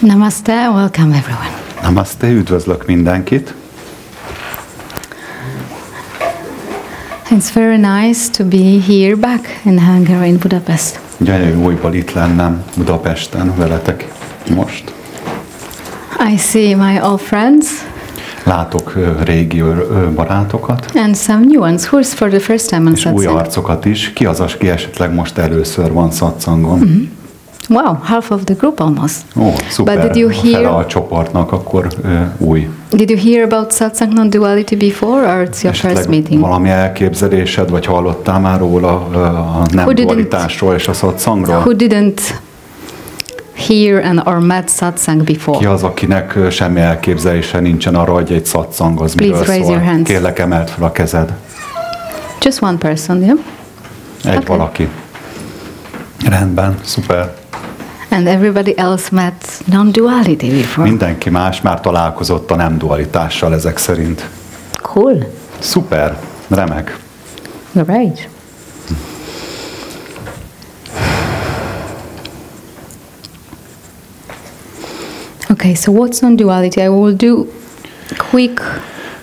Namaste, welcome everyone. Namaste, üdvözlök mindenkit. It's very nice to be here back in Hungary, in Budapest. Gyönyörű újból itt lennem Budapesten veletek most. I see my old friends. Látok régi barátokat. And some new ones. Who's for the first time on és új Szatszang? arcokat is. Ki az, aki esetleg most először van Szatszangon? Mm-hmm. Wow, half of the group almost. Ó, szuper. But did you Fele a csoportnak akkor új. Did you hear about Szatszang non-duality before, or it's your first meeting? Valami elképzelésed, vagy hallottál már róla a nem dualitásról és a Szatszangról? Who didn't hear or met Szatszang before? Ki az, akinek semmi elképzelése nincsen arra, hogy egy Szatszang az miről szól? Kérlek, emeld fel a kezed. Just one person, yeah? Egy valaki. Rendben, szuper. And everybody else met non-duality before. Mindenki más már találkozott a nem dualitással ezek szerint. Cool. Szuper, remek. Great. Okay, so what's non-duality? I will do quick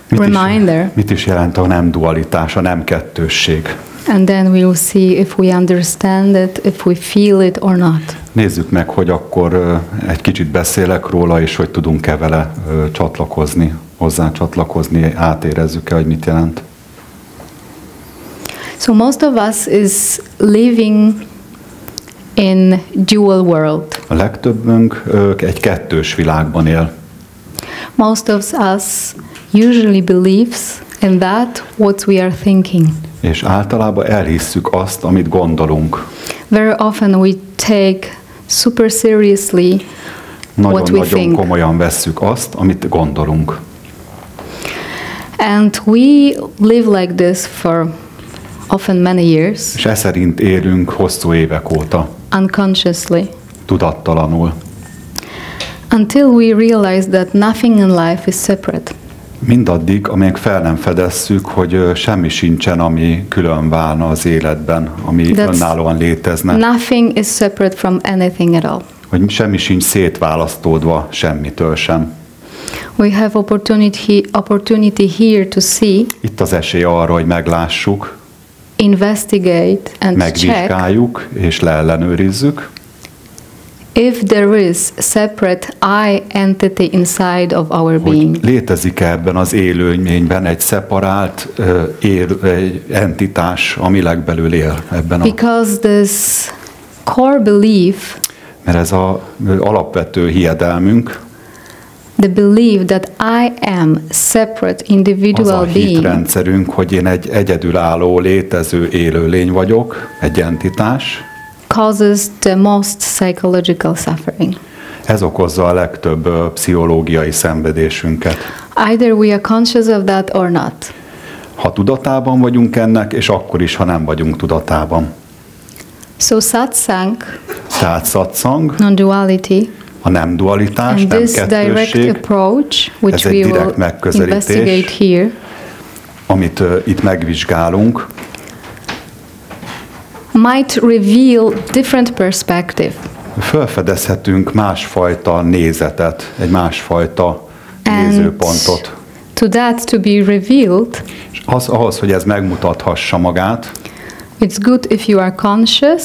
reminder. Mit is jelent a nem dualitás, a nem kettősség? And then we'll see if we understand it, if we feel it or not. Nézzük meg, hogy akkor egy kicsit beszélek róla, és hogy tudunk-e vele csatlakozni, hozzá csatlakozni, átérezzük-e, hogy mit jelent. So most of us is living in dual world. A legtöbbünk egy kettős világban él. Most of us usually believes in that what we are thinking. És általában elhisszük azt, amit gondolunk. Very often we take super seriously what we think. Nagyon komolyan vesszük azt, amit gondolunk. And we live like this for often many years. És ez szerint élünk hosszú évek óta. Unconsciously. Tudattalanul. Until we realize that nothing in life is separate. Mindaddig, amíg fel nem fedezzük, hogy semmi sincsen, ami külön válna az életben, ami önállóan létezne. Nothing is separate from anything at all. Hogy semmi sincs szétválasztódva semmitől sem. We have opportunity here to see. Itt az esély arra, hogy meglássuk, investigate and megvizsgáljuk és leellenőrizzük. If there is separate I entity inside of our being. Létezik ebben az élőlényben egy szeparált entitás, ami legbelül él ebben. Because this core belief, mert ez az alapvető hiedelmünk, the belief that I am separate individual being, az a hitrendszerünk, hogy én egy egyedülálló létező élőlény vagyok, egy entitás, causes the most psychological suffering. Ez okozza a legtöbb pszichológiai szenvedésünket. Either we are conscious of that or not. Ha tudatában vagyunk ennek, és akkor is, ha nem vagyunk tudatában. So Szatszang, tehát Szatszang, non-duality, a nem dualitás, nem kettősség, approach, which ez egy direkt megközelítés, here, amit itt megvizsgálunk, might reveal different perspective. Felfedezhetünk másfajta nézetet, egy másfajta nézőpontot. To that to be revealed, és ahhoz, hogy ez megmutathassa magát, it's good if you are conscious.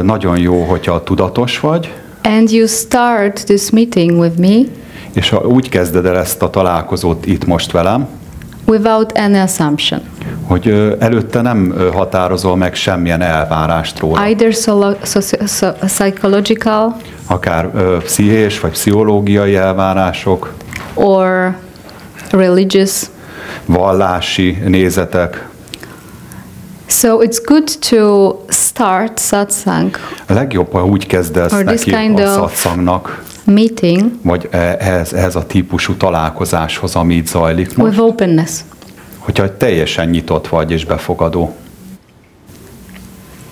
Nagyon jó, hogyha tudatos vagy. And you start this meeting with me. És úgy kezded el ezt a találkozót itt most velem. Without any assumption. Hogy előtte nem határozol meg semmilyen elvárást róla. Either psychological, akár pszichés vagy pszichológiai elvárások, or religious, vallási nézetek. So it's good to start Szatszang. A legjobb, ha úgy kezdesz neki a Szatszangnak, meeting, vagy ehhez a típusú találkozáshoz, ami itt zajlik most. With openness. Hogyha teljesen nyitott vagy és befogadó.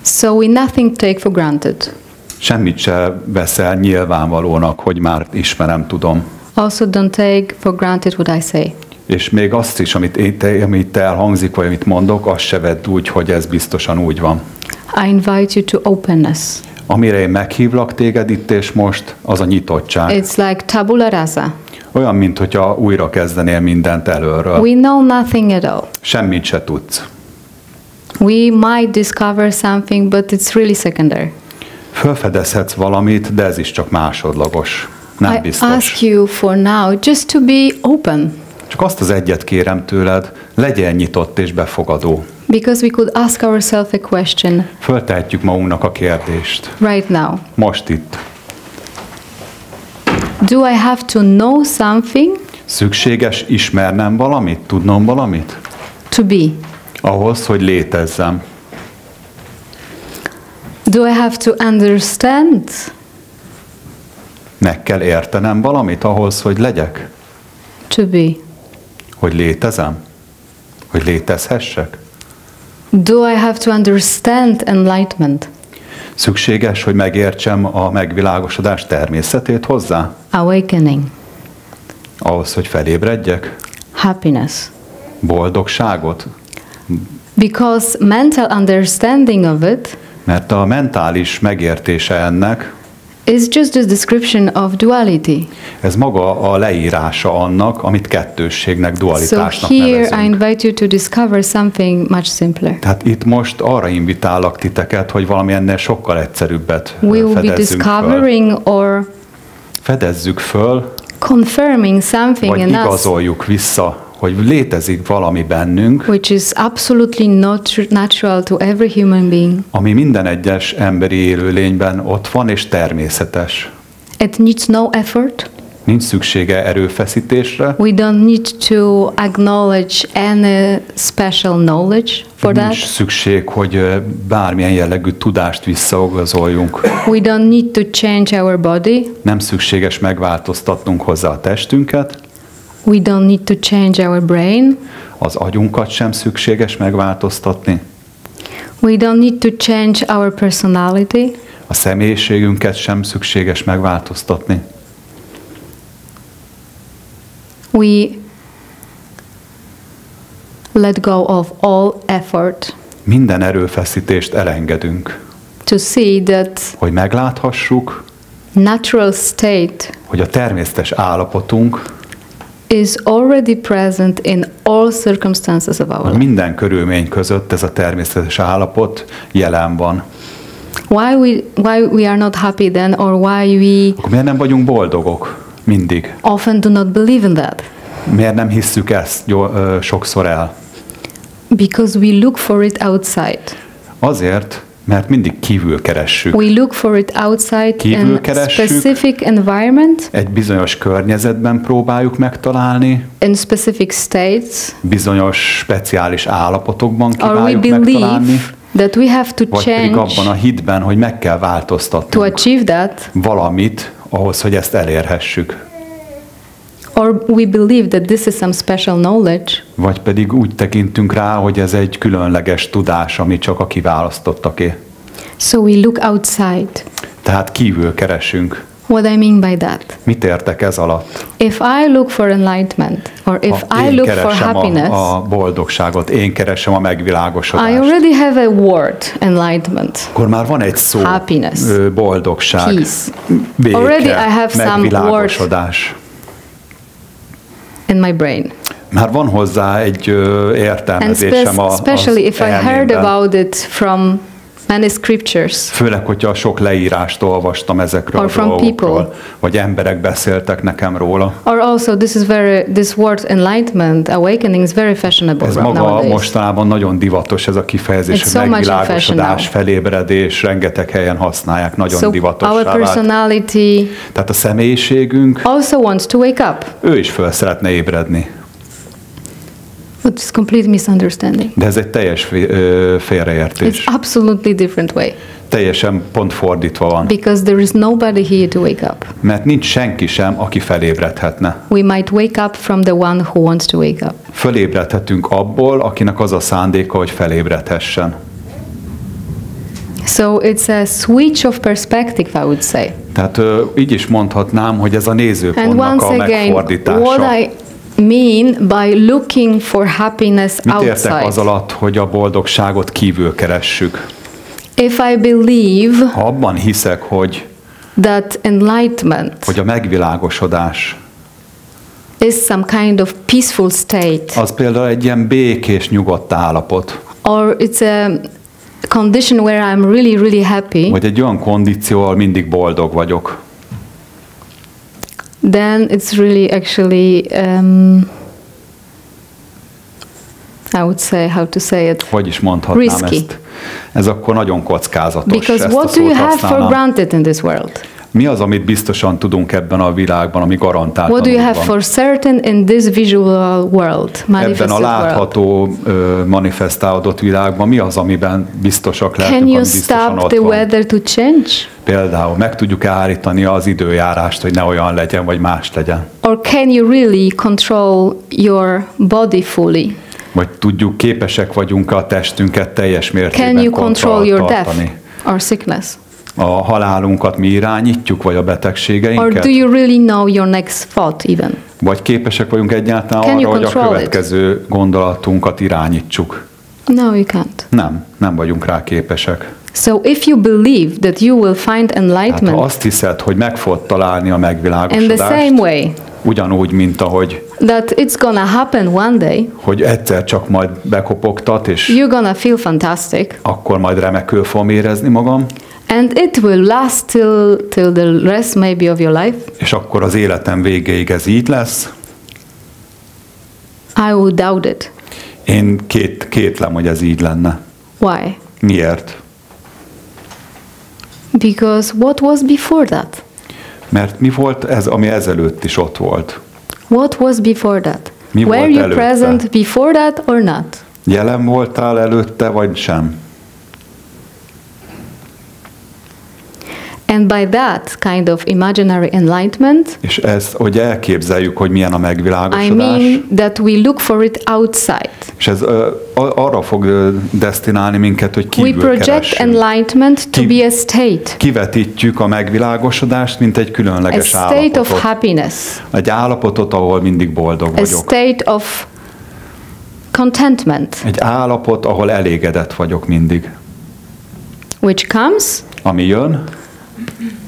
So we nothing take for granted. Semmit se veszel nyilvánvalónak, hogy már ismerem, tudom. Also don't take for granted what I say. És még azt is, amit elhangzik, vagy amit mondok, azt se vedd úgy, hogy ez biztosan úgy van. I invite you to openness. Amire én meghívlak téged itt és most, az a nyitottság. It's like tabula rasa. Olyan, mint hogyha újra kezdenél mindent előről. We know nothing at all. Semmit se tudsz. We might discover something, but it's really secondary. Fölfedezhetsz valamit, de ez is csak másodlagos. Nem biztos. I ask you for now just to be open. Csak azt az egyet kérem tőled, legyen nyitott és befogadó. Because we could ask ourselves a question. Föltehetjük magunknak a kérdést. Right now. Most itt. Do I have to know something? Szükséges ismernem valamit, tudnom valamit? To be. Ahhoz, hogy létezzem. Do I have to understand? Meg kell értenem valamit ahhoz, hogy legyek? To be. Hogy létezem? Hogy létezhessek? Do I have to understand enlightenment? Szükséges, hogy megértsem a megvilágosodás természetét hozzá? Awakening. Ahhoz, hogy felébredjek? Happiness. Boldogságot? Because mental understanding of it Mert a mentális megértése ennek is just a description of duality. ez maga a leírása annak, amit kettősségnek, So dualitásnak here I nevezünk. invite you to discover something much simpler. Tehát itt most arra invitálok titeket, hogy valami ennél sokkal egyszerűbbet We will be fedezzünk föl. discovering or Fedezzük föl, confirming something vagy in us igazoljuk vissza, hogy létezik valami bennünk, which is absolutely not natural to every human being. ami minden egyes emberi élőlényben ott van és természetes. It needs no effort. Nincs szüksége erőfeszítésre, We don't need to acknowledge any special knowledge for that. nincs szükség, hogy bármilyen jellegű tudást visszaigazoljunk. We don't need to change our body. Nem szükséges megváltoztatnunk hozzá a testünket, We don't need to change our brain. az agyunkat sem szükséges megváltoztatni, We don't need to change our personality. a személyiségünket sem szükséges megváltoztatni. We let go of all effort Minden erőfeszítést elengedünk, to see that hogy megláthassuk, natural state hogy a természetes állapotunk is already present in all circumstances of our life. minden körülmény között ez a természetes állapot jelen van. Why we are not happy then, or why we Akkor miért nem vagyunk boldogok mindig? often do not believe in that? Miért nem hisszük ezt sokszor el? Because we look for it outside. Azért, mert mindig kívül keressük. We look for it outside Kívül in keressük. specific environment, Egy bizonyos környezetben próbáljuk megtalálni, in specific states, bizonyos speciális állapotokban or we kívánjuk megtalálni, believe that we have to vagy pedig change abban a hitben, hogy meg kell to változtatnunk achieve that, valamit ahhoz, hogy ezt elérhessük. or we believe that this is some special knowledge, Vagy pedig úgy tekintünk rá, hogy ez egy különleges tudás, ami csak a kiválasztottaké. so we look outside. Tehát kívül keresünk. What I mean by that? Mit értek ez alatt? If I look for enlightenment, or if Ha I én look for keresem happiness, a boldogságot, én keresem a I megvilágosodást, already have a word, enlightenment, akkor már van egy szó, Happiness. Boldogság, peace. Already I béke, have some megvilágosodás. in my brain. Már van hozzá egy And értelmezésem especially if I heard elmémben. about it from many scriptures, Főleg, hogyha sok leírást olvastam ezekről Or a from dolgokról, people. vagy emberek beszéltek nekem róla. or also this word enlightenment, awakening is very fashionable Ez maga nowadays. mostanában nagyon divatos ez a kifejezés, It's hogy so much in fashion megvilágosodás, now. felébredés, rengeteg helyen használják, nagyon So divatossá our vált. personality Tehát a személyiségünk, also wants to wake up. ő is föl szeretne ébredni. But it's complete misunderstanding. De ez egy teljes félreértés. It's absolutely different way. Teljesen pont fordítva van. Because there is nobody here to wake up. Mert nincs senki sem, aki felébredhetne. We might wake up from the one who wants to wake up. Fölébredhetünk abból, akinek az a szándéka, hogy felébredhessen. So it's a switch of perspective, I would say. Tehát így is mondhatnám, hogy ez a And nézőpontnak once a again, megfordítása. what I mean by looking for happiness Mit értek az outside? alatt, hogy a boldogságot kívül keressük? If I believe Ha abban hiszek, hogy that enlightenment a megvilágosodás is some kind of peaceful state, az például egy ilyen békés, nyugodt állapot, or it's a condition where I'm really, really happy, vagy egy olyan kondíció, ahol mindig boldog vagyok, then it's really actually, I would say, how to say it, hogy is mondhatnám risky. ezt? Ez akkor nagyon kockázatos. Because ezt a what do you szót have for használnám. granted in this world? Mi az, amit biztosan tudunk ebben a világban, ami garantáltan What do you úgy have van? for certain in this visual world, Ebben a manifested world? látható, manifestálódott világban mi az, amiben biztosak lehetünk, Can you ami biztosan stop ott the van? weather to change? Például meg tudjuk állítani az időjárást, hogy ne olyan legyen, vagy más legyen. Or can you really control your body fully? Vagy tudjuk, képesek vagyunk a testünket teljes Can mértékben you control kontroll your tartani. death or sickness? A halálunkat mi irányítjuk, vagy a Or betegségeinket? do you really know your next thought even? Vagy képesek vagyunk egyáltalán Can arra, you hogy a control it? következő gondolatunkat irányítsuk? No, you can't. Nem vagyunk rá képesek. So if you believe that you will find Hát ha enlightenment azt hiszed, hogy meg fogod találni a in the megvilágosodást, same way ugyanúgy, mint ahogy that it's gonna happen one day, hogy egyszer csak majd bekopogtat, és you're gonna feel fantastic, akkor majd remekül fogom érezni magam, and it will last till the rest maybe of your life, és akkor az életem végéig ez így lesz. I would doubt it. Én kétlem, hogy ez így lenne. Why? Miért? Because what was before that? Mert mi volt ez, ami ezelőtt is ott volt? What was before that? Mi Were volt you előtte? present before that or not? Jelen voltál előtte, vagy sem? And by that kind of imaginary enlightenment, És ez, hogy elképzeljük, hogy milyen a I megvilágosodás, mean that we look for it outside. és ez arra fog destinálni minket, hogy We kívül project keressünk. enlightenment to be a state, Kivetítjük a megvilágosodást, mint egy a különleges state állapotot. of happiness, Egy állapotot, ahol mindig boldog a vagyok. state of contentment, Egy állapot, ahol elégedett vagyok mindig. which comes, Ami jön,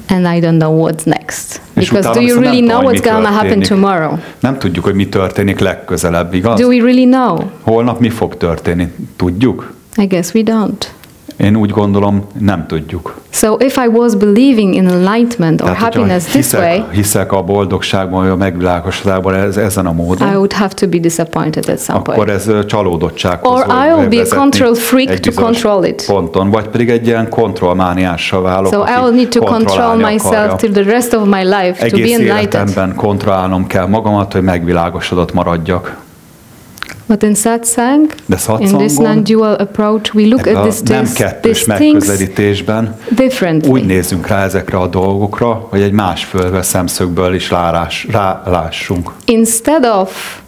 and I don't know what's next. És Because utána do you viszont really nem know tudom, what's hogy mi gonna happen történik. tomorrow? nem tudjuk, hogy mi történik legközelebb, igaz? Do we really know? Holnap mi fog történni? Tudjuk? I guess we don't. Én úgy gondolom, nem tudjuk. So if I was believing in enlightenment or Tehát, hogyha happiness this way, hiszek a boldogságban, vagy a megvilágosodásban ezen a I módon, would have to be disappointed at some akkor point. ez csalódottsághoz Or fog I will be a vezetni control freak egy to bizonyos control it. ponton, vagy pedig egy ilyen kontrollmániással válok, So aki I will need to control kontrollálni myself akarja. till the rest of my life to be Egész enlightened. életemben kontrollálnom kell magamat, hogy megvilágosodott maradjak. But in Szatszang, De in this Szatszangon, non-dual approach, we look at a nem these kettős things megközelítésben úgy differently. nézzünk rá ezekre a dolgokra, hogy egy másféle szemszögből is rálássunk. Instead of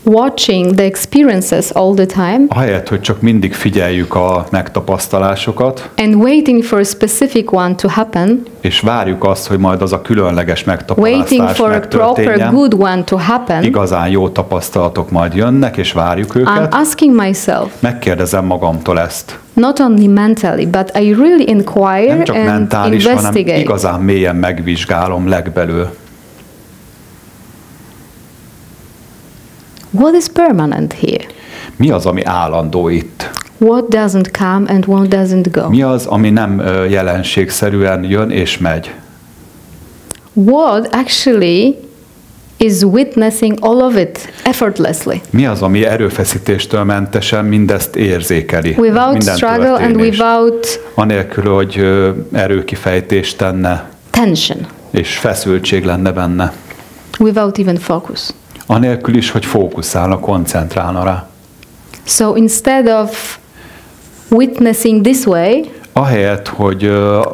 watching the experiences all the time Ahelyett, hogy csak mindig figyeljük a megtapasztalásokat, and waiting for a specific one to happen, és várjuk azt, hogy majd az a különleges waiting megtapasztalás for a proper megtörténjen, good one to happen, igazán jó tapasztalatok majd jönnek, és várjuk I'm őket. asking myself, Megkérdezem magamtól ezt. not only mentally, but I really Nem inquire csak and mentális, hanem investigate. igazán mélyen megvizsgálom legbelül. What is permanent here? Mi az, ami állandó itt? What doesn't come and what doesn't go? Mi az, ami nem jelenségszerűen jön és megy? What actually is witnessing all of it effortlessly, Mi az, ami erőfeszítéstől mentesen mindezt érzékeli? without minden struggle and történést? without Anélkül, hogy erőkifejtést tenne, tension, és feszültség lenne benne. without even focus. Anélkül is, hogy fókuszálna, koncentrálna rá. So instead of witnessing this way Ahelyett, hogy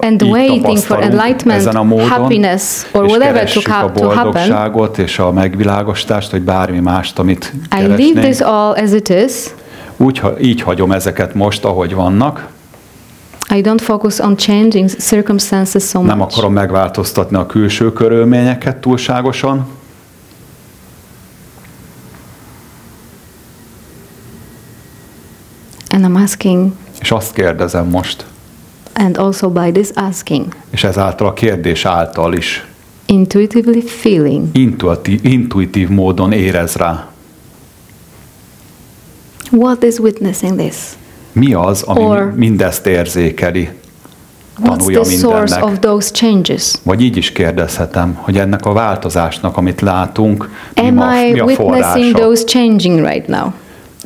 and így waiting for tapasztalunk enlightenment, ezen a módon, happiness, or és whatever keressük a to happen, boldogságot és a megvilágostást, vagy bármi mást, amit I leave keresnénk, this all as it is, így hagyom ezeket most, ahogy vannak, I don't focus on changing circumstances so much. Nem akarom megváltoztatni a külső körülményeket túlságosan. And I'm asking, És azt kérdezem most, and also by this asking, és ezáltal a kérdés által is, intuitively feeling, intuitív módon érez rá. what is witnessing this? Mi az, ami mindezt érzékeli, tanulja What's the source mindennek? of those changes? Vagy így is kérdezhetem, hogy ennek a változásnak, amit látunk, mi Am I a witnessing forrása? those changing right now?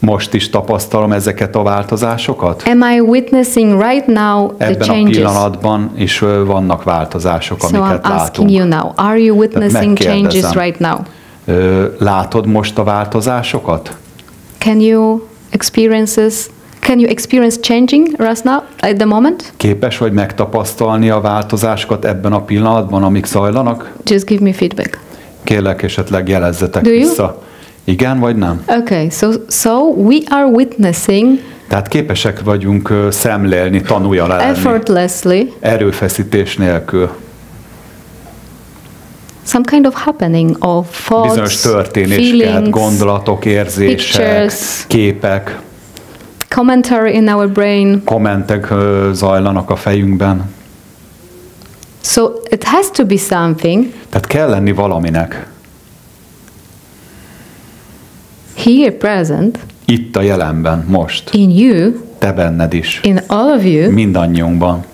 Most is tapasztalom ezeket a változásokat? Am I witnessing right now the Ebben a changes? pillanatban is vannak változások, So amiket I'm asking látunk. you now, are you witnessing changes megkérdezem. right now? Látod most a változásokat? Can you experience changing right now at the moment? Képes vagy megtapasztalni a változásokat ebben a pillanatban, amik zajlanak? Just give me feedback. Kérlek, esetleg jelezzetek Do you? vissza. Igen vagy nem? Okay, so we are witnessing Tehát képesek vagyunk szemlélni, tanulja lenni. effortlessly Erőfeszítés nélkül. some kind of happening of Bizonyos thoughts, történéseket, feelings, gondolatok, érzések, pictures. képek, commentary in our brain. kommentek zajlanak a fejünkben. So it has to be something Tehát kell lenni valaminek. here present Itt a jelenben, most. in you, Te benned is. in all of you, Mindannyiunkban.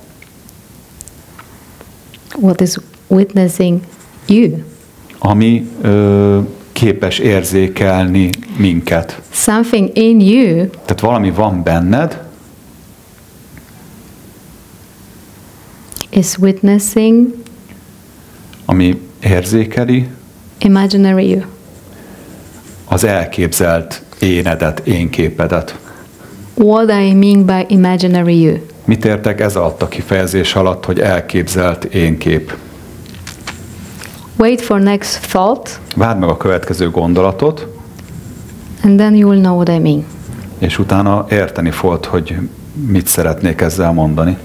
what is witnessing you. Ami képes érzékelni minket. Something in you Tehát valami van benned, is witnessing ami érzékeli imaginary you. az elképzelt énedet, énképedet. What I mean by imaginary you? Mit értek ez alatt a kifejezés alatt, hogy elképzelt énkép? Wait for next thought, Várd meg a következő gondolatot, and then you will know what I mean. és utána érteni fogod, hogy mit szeretnék ezzel mondani.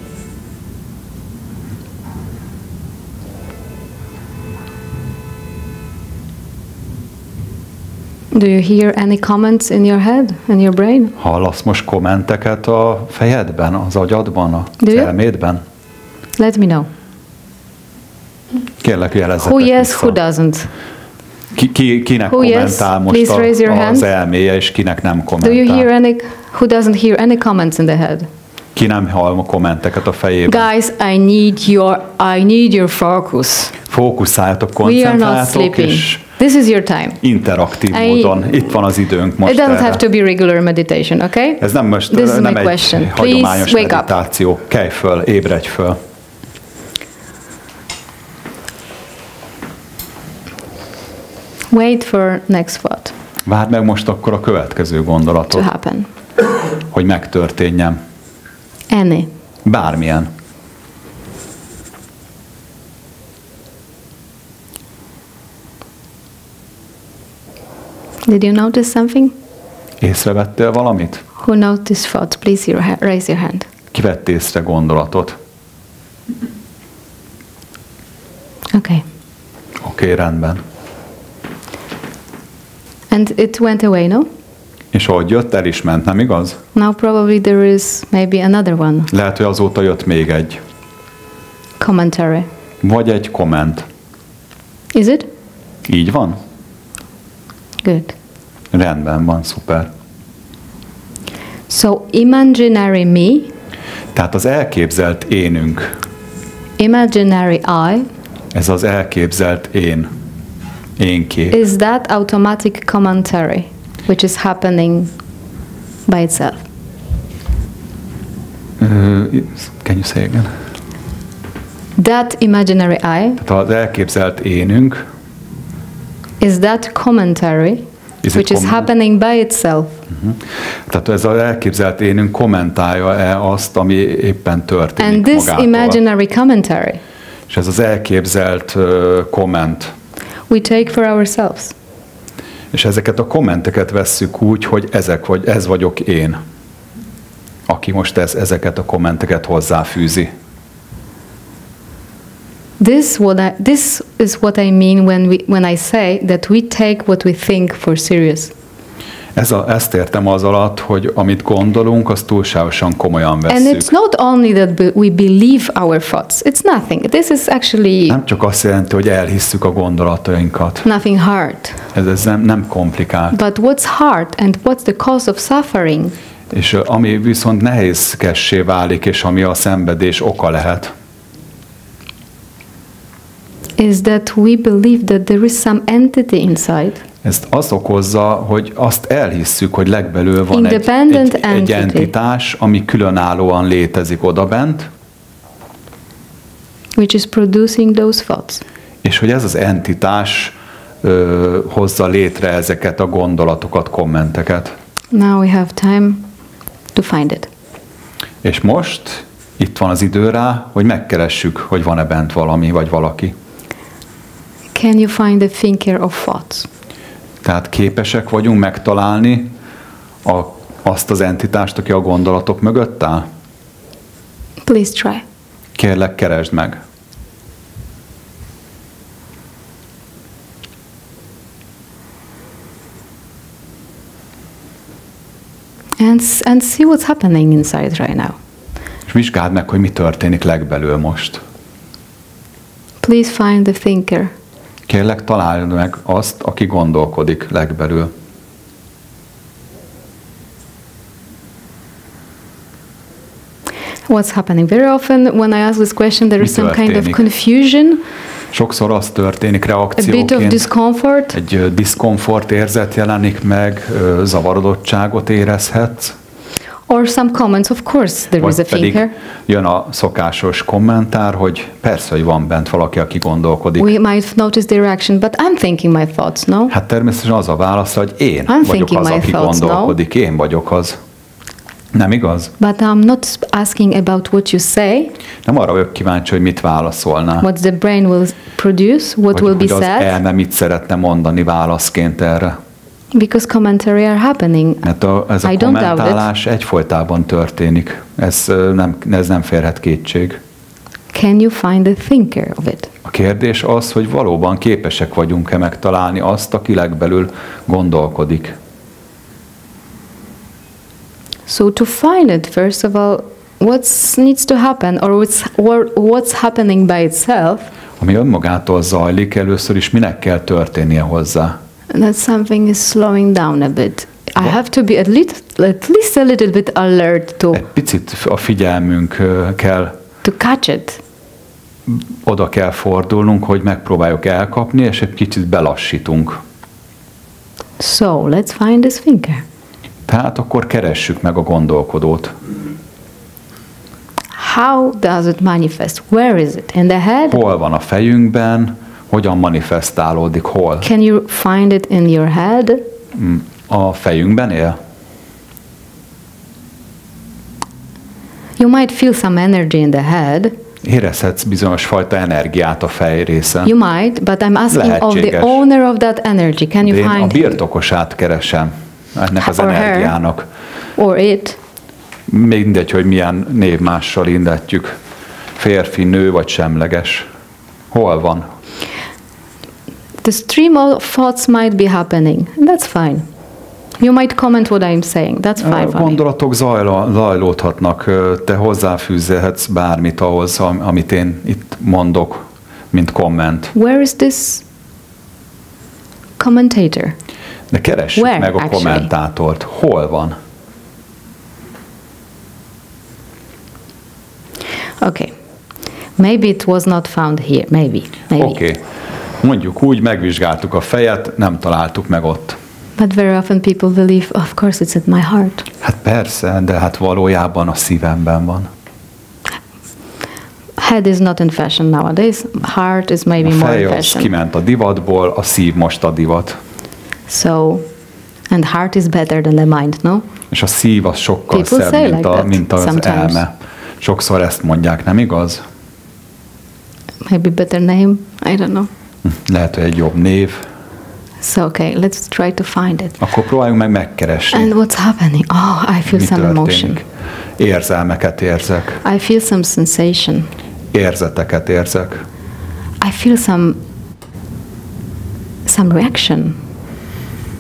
Do you hear any comments in your head, in your brain? Hallasz most kommenteket a fejedben, az agyadban, az elmédben? Let me know. Kérlek, jelezzetek Who yes, vissza. who doesn't? Kinek Who yes? kommentál most Please raise your hand. az elméje, és kinek nem Do you hear kommentál? any? Who doesn't hear any comments in the head? Ki nem hall kommenteket a fejében? Guys, I need your focus. Fókuszáljatok, We are not koncentráltok, sleeping. és This is your time. interaktív módon. Itt van az időnk most It doesn't erre. have to be regular meditation, okay? Ez nem most This is nem my egy question. hagyományos Please wake up. meditáció. Kelj föl, ébredj föl. Wait for next thought Várd meg most akkor a következő to gondolatot, happen. hogy megtörténjen. Any. Bármilyen. Did you notice something? Észrevettél valamit? Who noticed thoughts? Please raise your hand. Ki vett észre gondolatot? Okay. Oké, rendben. And it went away, no? És ahogy jött, el is ment, nem igaz? Now probably there is maybe another one. Lehet, hogy azóta jött még egy. Commentary. Vagy egy komment. Is it? Így van? Good. Rendben van, szuper. So imaginary me, Tehát az elképzelt énünk, imaginary I, ez az elképzelt énkép. is that automatic commentary which is happening by itself. Can you say again? That imaginary I Tehát az elképzelt énünk, is that commentary which is happening by itself. Tehát ez az elképzelt énünk kommentálja-e azt, ami éppen történik And this magától. imaginary commentary És ez az elképzelt komment. we take for ourselves. És ezeket a kommenteket vesszük úgy, hogy ez vagyok én. aki most ezeket a kommenteket hozzáfűzi. This is what I mean when I say that we take what we think for serious. Ezt értem az alatt, hogy amit gondolunk, azt túlságosan komolyan vesszük. And it's not only that we believe our thoughts. It's nothing. This is actually nem csak azt jelenti, hogy elhisszük a gondolatainkat. nothing hard. Ez nem komplikált. But what's hard and what's the cause of suffering? És ami viszont nehézkessé válik, és ami a szenvedés oka lehet, is that we believe that there is some entity inside. Ezt az okozza, hogy azt elhisszük, hogy legbelül van egy entitás, ami különállóan létezik odabent, which is producing those thoughts. És hogy ez az entitás hozza létre ezeket a gondolatokat, kommenteket. Now we have time to find it. És most itt van az idő rá, hogy megkeressük, hogy van-e bent valami vagy valaki. Can you find the thinker of thoughts? Tehát képesek vagyunk megtalálni azt az entitást, aki a gondolatok mögött áll? Please try. Kérlek, keresd meg. And see what's happening inside right now. És vizsgáld meg, hogy mi történik legbelül most. Please find the thinker. Kérlek, találd meg azt, aki gondolkodik legbelül. What's happening? Very often when I ask this question, there is some kind of confusion. Sokszor az történik reakcióként, a bit of discomfort. Egy diszkomfort érzet jelenik meg, zavarodottságot érezhetsz. Or some comments, of course there is a thinker. Jön a szokásos kommentár, hogy persze, hogy van bent valaki, aki gondolkodik. We might notice the reaction, but I'm thinking my thoughts, no? Hát természetesen az a válasz, hogy én vagyok az, aki gondolkodik, én vagyok az. Nem igaz? But I'm not asking about what you say. Nem arra vagyok kíváncsi, hogy mit válaszolnál. What the brain will produce, what will be said. Vagy az elme mit szeretne mondani válaszként erre. Because commentary are happening. Mert ez a kommentálás egyfolytában történik. Ez nem férhet kétség. Can you find the thinker of it? A kérdés az, hogy valóban képesek vagyunk-e megtalálni azt, aki legbelül gondolkodik. So to find it, first of all, what needs to happen, or what's happening by itself? Ami önmagától zajlik, először is minek kell történnie hozzá? That something is slowing down a bit. I have to be at least a little bit alert to. Egy picit a figyelmünk kell. To catch it. Oda kell fordulnunk, hogy megpróbáljuk elkapni, és egy kicsit belassítunk. So let's find this thinker. Tehát akkor keressük meg a gondolkodót. How does it manifest? Where is it? In the head? Hol van a fejünkben? Hogyan manifestálódik? Hol? Can you find it in your head? A fejünkben él? You might feel some energy in the head. Érezhetsz bizonyos fajta energiát a fej részen. You might, but I'm asking of the owner of that energy. Can you find a birtokosát keresem ennek az energiának. Or it. Mindegy, hogy milyen névmással illetjük. Férfi, nő vagy semleges. Hol van? The stream of thoughts might be happening. That's fine. You might comment what I'm saying. That's fine. A gondolatok zajlódhatnak. Te hozzáfűzhetsz bármit ahhoz, amit én itt mondok, mint komment. Where is this commentator? De keressük meg a kommentátort. Hol van? Okay. Maybe it was not found here. Maybe. Okay. Mondjuk úgy, megvizsgáltuk a fejet, nem találtuk meg ott. But very often people believe, of course it's at my heart. Hát persze, de hát valójában a szívemben van. Head is not in fashion nowadays. Heart is maybe more in fashion. A fej kiment a divatból, a szív most a divat. So, and heart is better than the mind, no? És a szív az sokkal szebb, mint az elme. Sokszor ezt mondják, nem igaz? Maybe better name, I don't know. Lehet, hogy egy jobb név. So okay, let's try to find it. Akkor próbáljunk meg megkeresni. And what's happening? Oh, I feel some emotion. Érzelmeket érzek. I feel some sensation. Érzeteket érzek. I feel some reaction.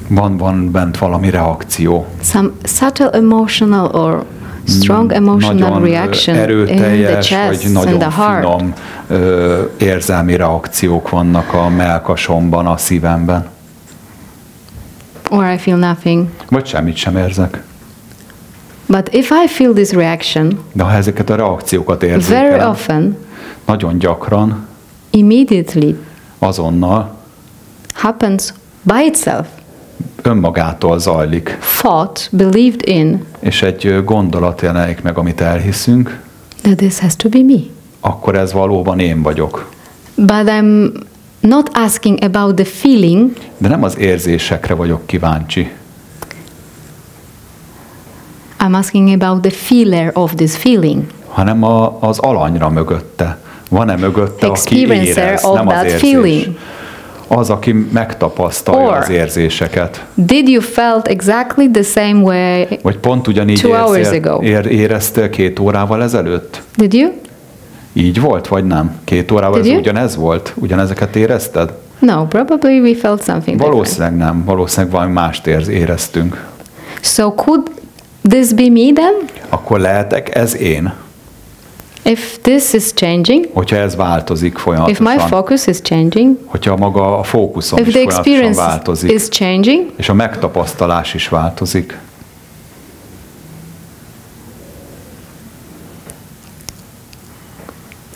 Van bent valami reakció. Some subtle emotional or strong emotional reaction erőteljes, in the chest, vagy nagyon in the heart. finom érzelmi reakciók vannak a mellkasomban, a szívemben. Or I feel nothing. Vagy semmit sem érzek. But if I feel this reaction, de ha ezeket a reakciókat very érzékelem, often, nagyon gyakran, immediately, azonnal, happens by itself. Önmagától zajlik. Thought, believed in. És egy gondolat jelenik meg, amit elhiszünk. That this has to be me. Akkor ez valóban én vagyok. But I'm not asking about the feeling. De nem az érzésekre vagyok kíváncsi. I'm asking about the feeler of this feeling. Hanem az alanyra mögötte. Van-e mögötte, aki érez, nem az érzés. Feeling. Az, aki megtapasztalja az érzéseket. Did you felt exactly the same way? Vagy pont ugyanígy éreztél 2 órával ezelőtt? Did you? Így volt, vagy nem? 2 órával ezelőtt ugyanez volt? Ugyanezeket érezted? No, probably we felt something valószínűleg nem. Valószínűleg valami mást éreztünk. So could this be me then? Akkor lehetek ez én. If this is changing, hogyha ez változik folyamatosan, if my focus is changing, hogyha maga a fókuszom if is the folyamatosan experience változik, is changing, és a megtapasztalás is változik,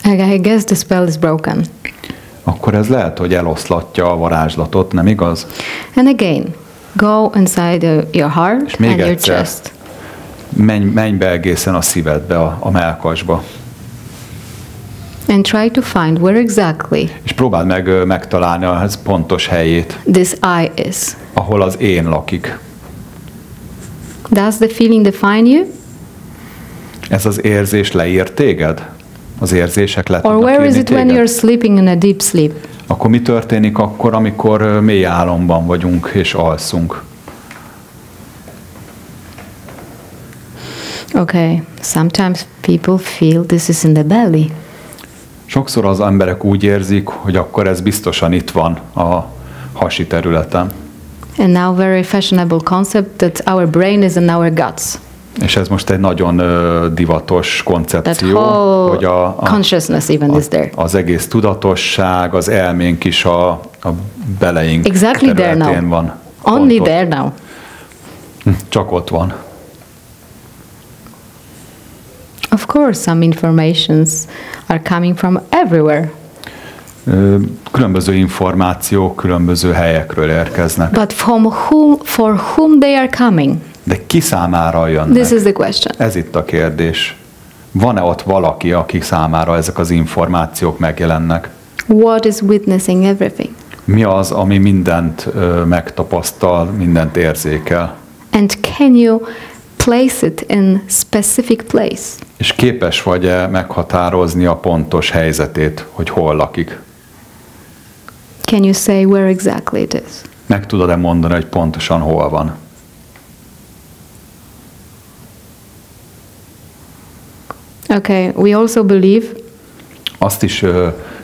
I guess the spell is broken. Akkor ez lehet, hogy eloszlatja a varázslatot, nem igaz? And again, go inside your heart and your chest. Menj be egészen a szívedbe, a mellkasba. And try to find where exactly. És próbáld meg megtalálni a pontos helyét. This I is. Ahol az én lakik. Does the feeling define you? Ez az érzés leír téged? Az érzések le tudnak írni téged? Or where is it téged? when you're sleeping in a deep sleep? Akkor mi történik akkor, amikor mély álomban vagyunk és alszunk? Okay, sometimes people feel this is in the belly. Sokszor az emberek úgy érzik, hogy akkor ez biztosan itt van a hasi területen. And now very fashionable concept that our brain is in our guts. És ez most egy nagyon divatos koncepció, hogy a consciousness even is there. Az egész tudatosság, az elménk is a beleink exactly területén van. Only there now. Csak ott van. Of course, some informations are coming from everywhere. Különböző információk különböző helyekről érkeznek. But for whom they are coming? De ki számára jönnek? This is the question. Ez itt a kérdés. Van-e ott valaki, aki számára ezek az információk megjelennek? What is witnessing everything? Mi az, ami mindent megtapasztal, mindent érzékel? And can you place it in specific place? És képes vagy-e meghatározni a pontos helyzetét, hogy hol lakik? Can you say where exactly it is? Meg tudod-e mondani, hogy pontosan hol van? Okay, we also believe. Azt is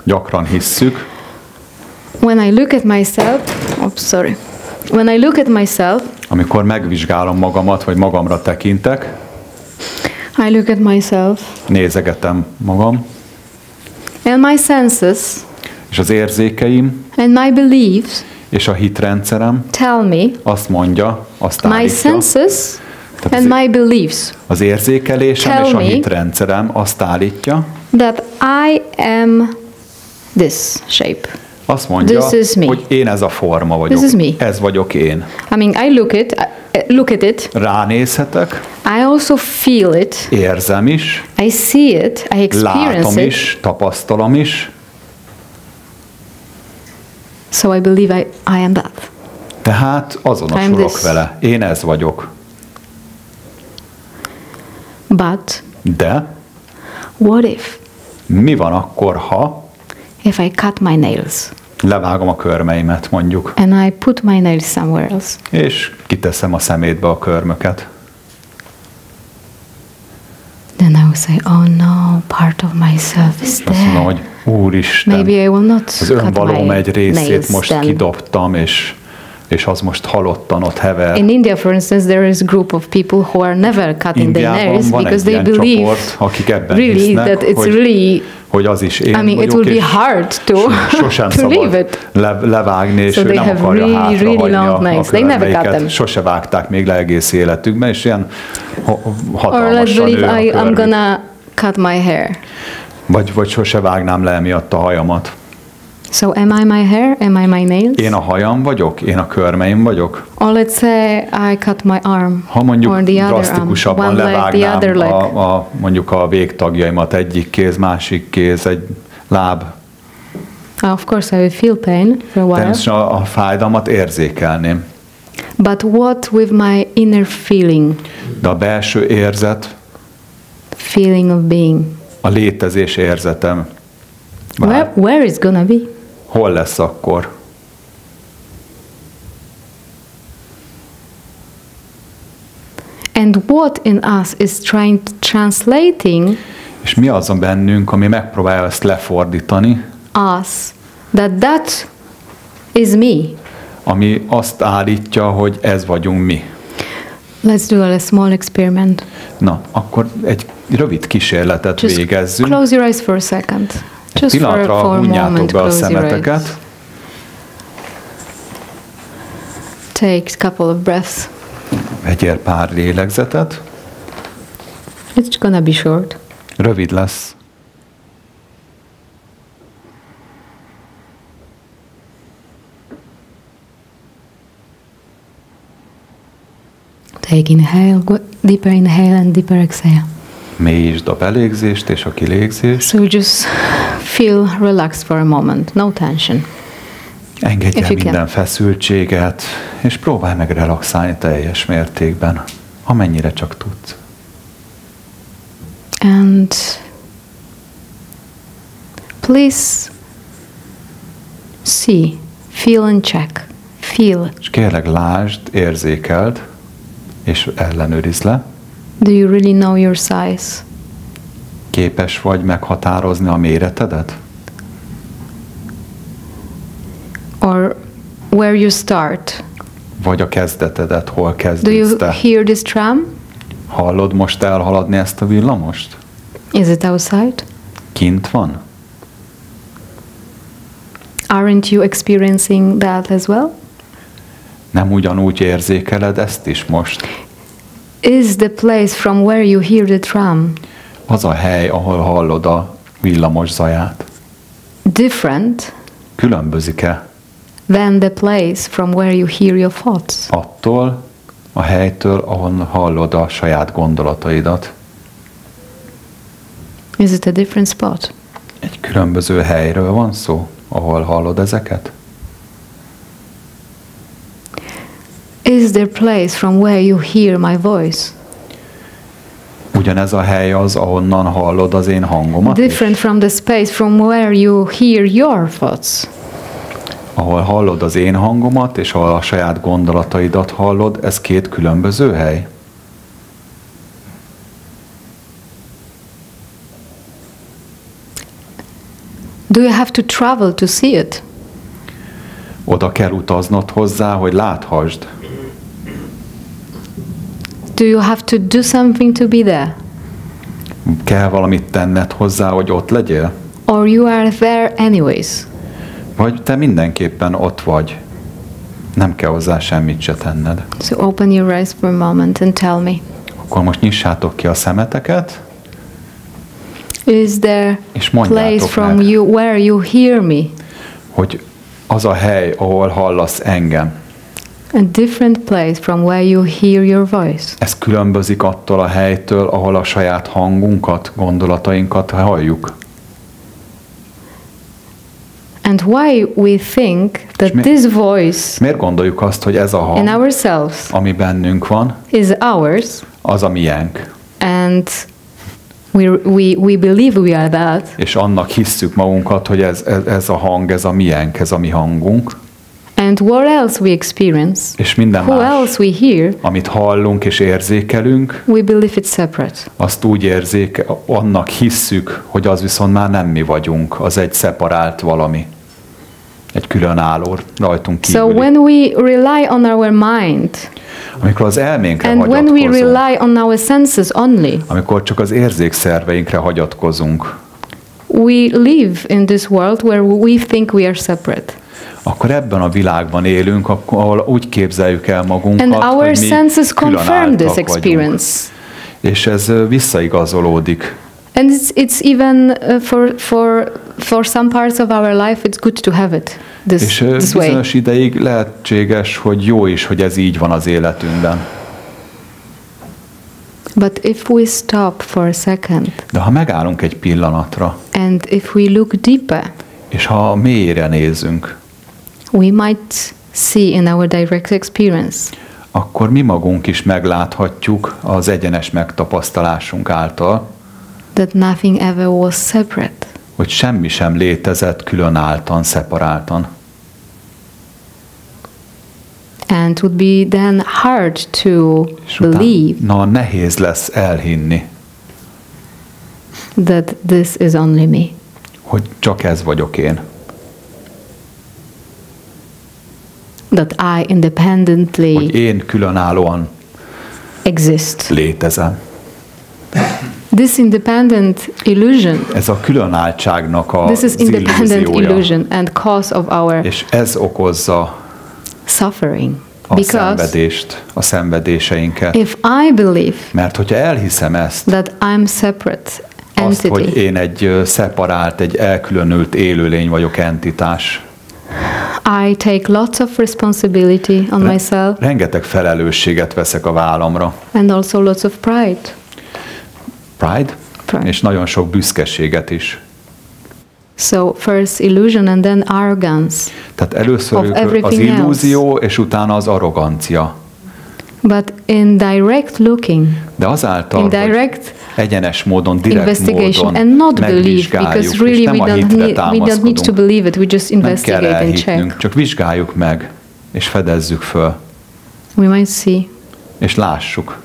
gyakran hisszük. When I look at myself, When I look at myself, amikor megvizsgálom magamat, vagy magamra tekintek, I look at myself, nézegetem magam, and my senses, és az érzékeim, and my beliefs, és a hitrendszerem tell me, azt mondja, azt állítja, my senses and my beliefs, az érzékelésem és a hitrendszerem azt állítja, that I am this shape. Azt mondja, hogy én ez a forma vagyok. Ez vagyok én. I mean, I look at it. Ránézhetek. I also feel it. Érzem is. I see it. I experience látom is, tapasztalom is. So I believe I am that. Tehát azonosulok vele. Én ez vagyok. But de what if? Mi van akkor, ha If I cut my nails? Levágom a körmeimet, mondjuk. And I put my nails somewhere else. És kiteszem a szemétbe a körmöket. Then I will say, oh no, part of myself is Azt mondom, there. hogy Úristen, Maybe I will not az cut önvalóm my egy részét nails most then. kidobtam, és az most halottan ott hever. In India, for instance, there is a group of people who are never cutting their Indiában nails van because egy they ilyen believe csoport, akik ebben really hisznek, that it's hogy, really, hogy az is én I mean, it vagyok, will be és hard to sosem to leave szabad it. levágni, és So ő they nem have akarja really, hátrahagyni really long a nails. They never cut them. körmeiket. Sose vágták még le egész életükben, és ilyen Or let's hatalmasan nő believe a I'm körmük. gonna cut my hair. Vagy sose vágnám le emiatt a hajamat. So am I my hair? Am I my nails? Én a hajam vagyok? Én a körmeim vagyok? Or let's say I cut my arm. Ha mondjuk or the other arm. drasztikusabban One leg, the other levágnám leg. mondjuk a végtagjaimat, egyik kéz, másik kéz, egy láb. Of course I will feel pain for a while. Természetesen a fájdalmat érzékelném. But what with my inner feeling? De a belső érzet, Feeling of being. a létezés érzetem. Where is gonna be? Hol lesz akkor? And what in us is translating És mi az a bennünk, ami megpróbálja ezt lefordítani, us that is me? ami azt állítja, hogy ez vagyunk mi. Let's do a small experiment. Na, akkor egy rövid kísérletet Just végezzünk. close your eyes for a second. Egy Just pillanatra for a hunjátok moment, be a close your eyes. szemeteket. Take a couple of breaths. Vegyél pár lélegzetet. It's gonna be short. Rövid lesz. Take inhale, deeper inhale and deeper exhale. Mélyítsd a belégzést és a kilégzést. So just feel relaxed for a moment, no tension. Engedj el If you minden can. feszültséget, és próbálj meg relaxálni teljes mértékben, amennyire csak tudsz. And please see, feel and check. Feel. És kérlek, lásd, érzékeld, és ellenőrizd le. Do you really know your size? Képes vagy meghatározni a méretedet? Or where you start? Vagy a kezdetedet, hol Do you kezdődsz te? hear this tram? Hallod most elhaladni ezt a villamost? Is it outside? Kint van? Aren't you experiencing that as well? Nem ugyanúgy érzékeled ezt is most? Is the place from where you hear the tram Az a hely, ahol hallod a villamos zaját. different Különbözik-e than the place from where you hear your thoughts? attól a helytől, ahol hallod a saját gondolataidat? Is it a different spot? Egy különböző helyről van szó, ahol hallod ezeket? Is there a place from where you hear my voice? Ugyanez a hely az, ahonnan hallod az én hangomat Different is? from the space from where you hear your thoughts? Ahol hallod az én hangomat, és ahol a saját gondolataidat hallod, ez két különböző hely? Do you have to travel to see it? Oda kell utaznod hozzá, hogy láthasd. Do you have to do something to be there? Kell valamit tenned hozzá, hogy ott legyél? Or you are there anyways? Vagy te mindenképpen ott vagy. Nem kell hozzá semmit se tenned. So open your eyes for a moment and tell me. Akkor most nyissátok ki a szemeteket, Is there és a place mondjátok from meg, you where you hear me? hogy az a hely, ahol hallasz engem, A different place from where you hear your voice. ez különbözik attól a helytől, ahol a saját hangunkat, gondolatainkat halljuk. And why we think that this voice Miért gondoljuk azt, hogy ez a in hang, ourselves ami bennünk van, is ours az a miénk? and We believe we are that. És annak hisszük magunkat, hogy ez a hang, ez a miénk, ez a mi hangunk. And what else we experience, és minden who más, else we hear, amit hallunk és érzékelünk, we believe it's separate. Azt úgy annak hisszük, hogy az viszont már nem mi vagyunk, az egy szeparált valami. Egy különálló, rajtunk kívüli. So when we rely on our mind, amikor az elménkre and when we hagyatkozunk, rely on our senses only, amikor csak az érzékszerveinkre hagyatkozunk, we live in this world where we think we are separate. Akkor ebben a világban élünk, ahol úgy képzeljük el magunkat, and our hogy mi senses confirm this különálltak experience. Vagyunk. És ez visszaigazolódik. And it's even for some parts of our life it's good to have it this way. És bizonyos ideig lehetséges, hogy jó is, hogy ez így van az életünkben. But if we stop for a second, de ha megállunk egy pillanatra, and if we look deeper, és ha mélyre nézünk, we might see in our direct experience, akkor mi magunk is megláthatjuk az egyenes megtapasztalásunk által, that nothing ever was separate. Hogy semmi sem létezett különálltan, szeparáltan. And would be then hard to believe nehéz lesz elhinni, that this is only me. Hogy csak ez vagyok én. That I independently hogy én különállóan exist. Létezem. This independent illusion. Ez a különálltságnak This is independent illusion and cause of our és ez okozza suffering. A szenvedést, a szenvedéseinket. If I believe, mert hogyha elhiszem ezt, that I'm separate azt, entity, hogy én egy szeparált, egy elkülönült élőlény vagyok, entitás. I take lots of responsibility on myself. Rengeteg felelősséget veszek a vállamra. And also lots of pride. Pride? És nagyon sok büszkeséget is. So first illusion and then arrogance. Tehát először az illúzió, és utána az arrogancia. But in direct looking, de azáltal, in direct egyenes módon, direkt módon and not believe, because really we don't need to believe it, we just investigate and check. Csak vizsgáljuk meg, és fedezzük föl. We might see. És lássuk.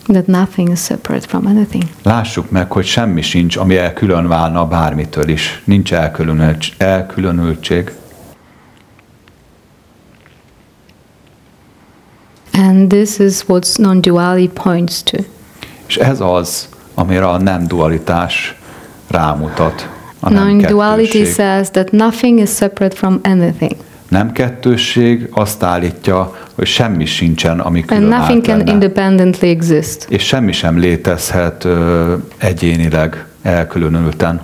That nothing is separate from anything. Lássuk meg, hogy semmi sincs, ami elkülönválna bármitől is. Nincs elkülönültség. And this is what non-duality points to. És ez az, amire a nem dualitás rámutat. Non-duality says that nothing is separate from anything. Nem kettősség azt állítja, hogy semmi sincsen, ami külön and nothing can independently exist. És semmi sem létezhet egyénileg, elkülönülten,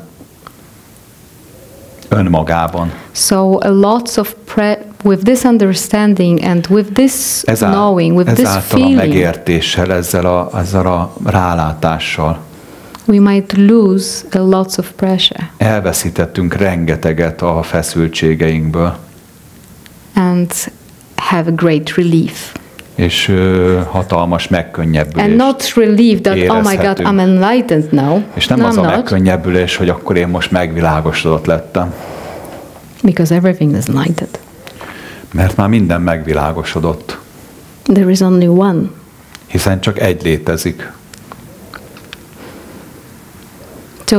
önmagában. So lots of with this understanding and with this knowing, with this feeling, a megértéssel, ezzel a rálátással, we might lose a lots of pressure. Elveszítettünk rengeteget a feszültségeinkből. And have a great relief. És hatalmas megkönnyebbülést. And not relief that oh my God, I'm enlightened now. És nem az a megkönnyebbülés, hogy akkor én most megvilágosodott lettem. Because everything is enlightened. Mert már minden megvilágosodott. There is only one. Hiszen csak egy létezik.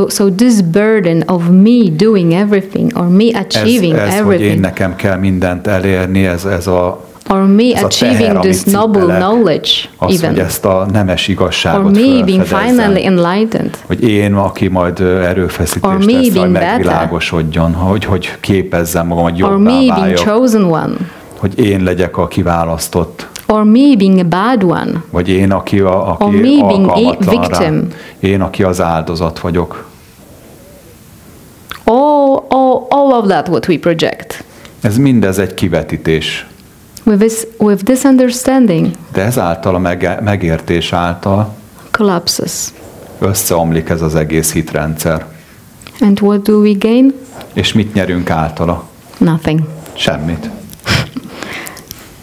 So this burden of me doing everything or me achieving everything. Hogy én nekem kell mindent elérni, ez a or me achieving this noble knowledge, even. Hogy ezt a nemes igazságot or me being finally enlightened. Hogy én, aki majd erőfeszítést tesz, hogy megvilágosodjon, hogy képezzem magam, hogy jobbá váljak. Or me being chosen one. Hogy én legyek a kiválasztott. Or me being a bad one. Vagy én, aki alkalmatlan rá. Én, aki az áldozat vagyok. All of that what we project. Ez mindez egy kivetítés. With this understanding, de ezáltal a megértés által collapses. Összeomlik ez az egész hitrendszer. And what do we gain? És mit nyerünk általa? Nothing. Semmit.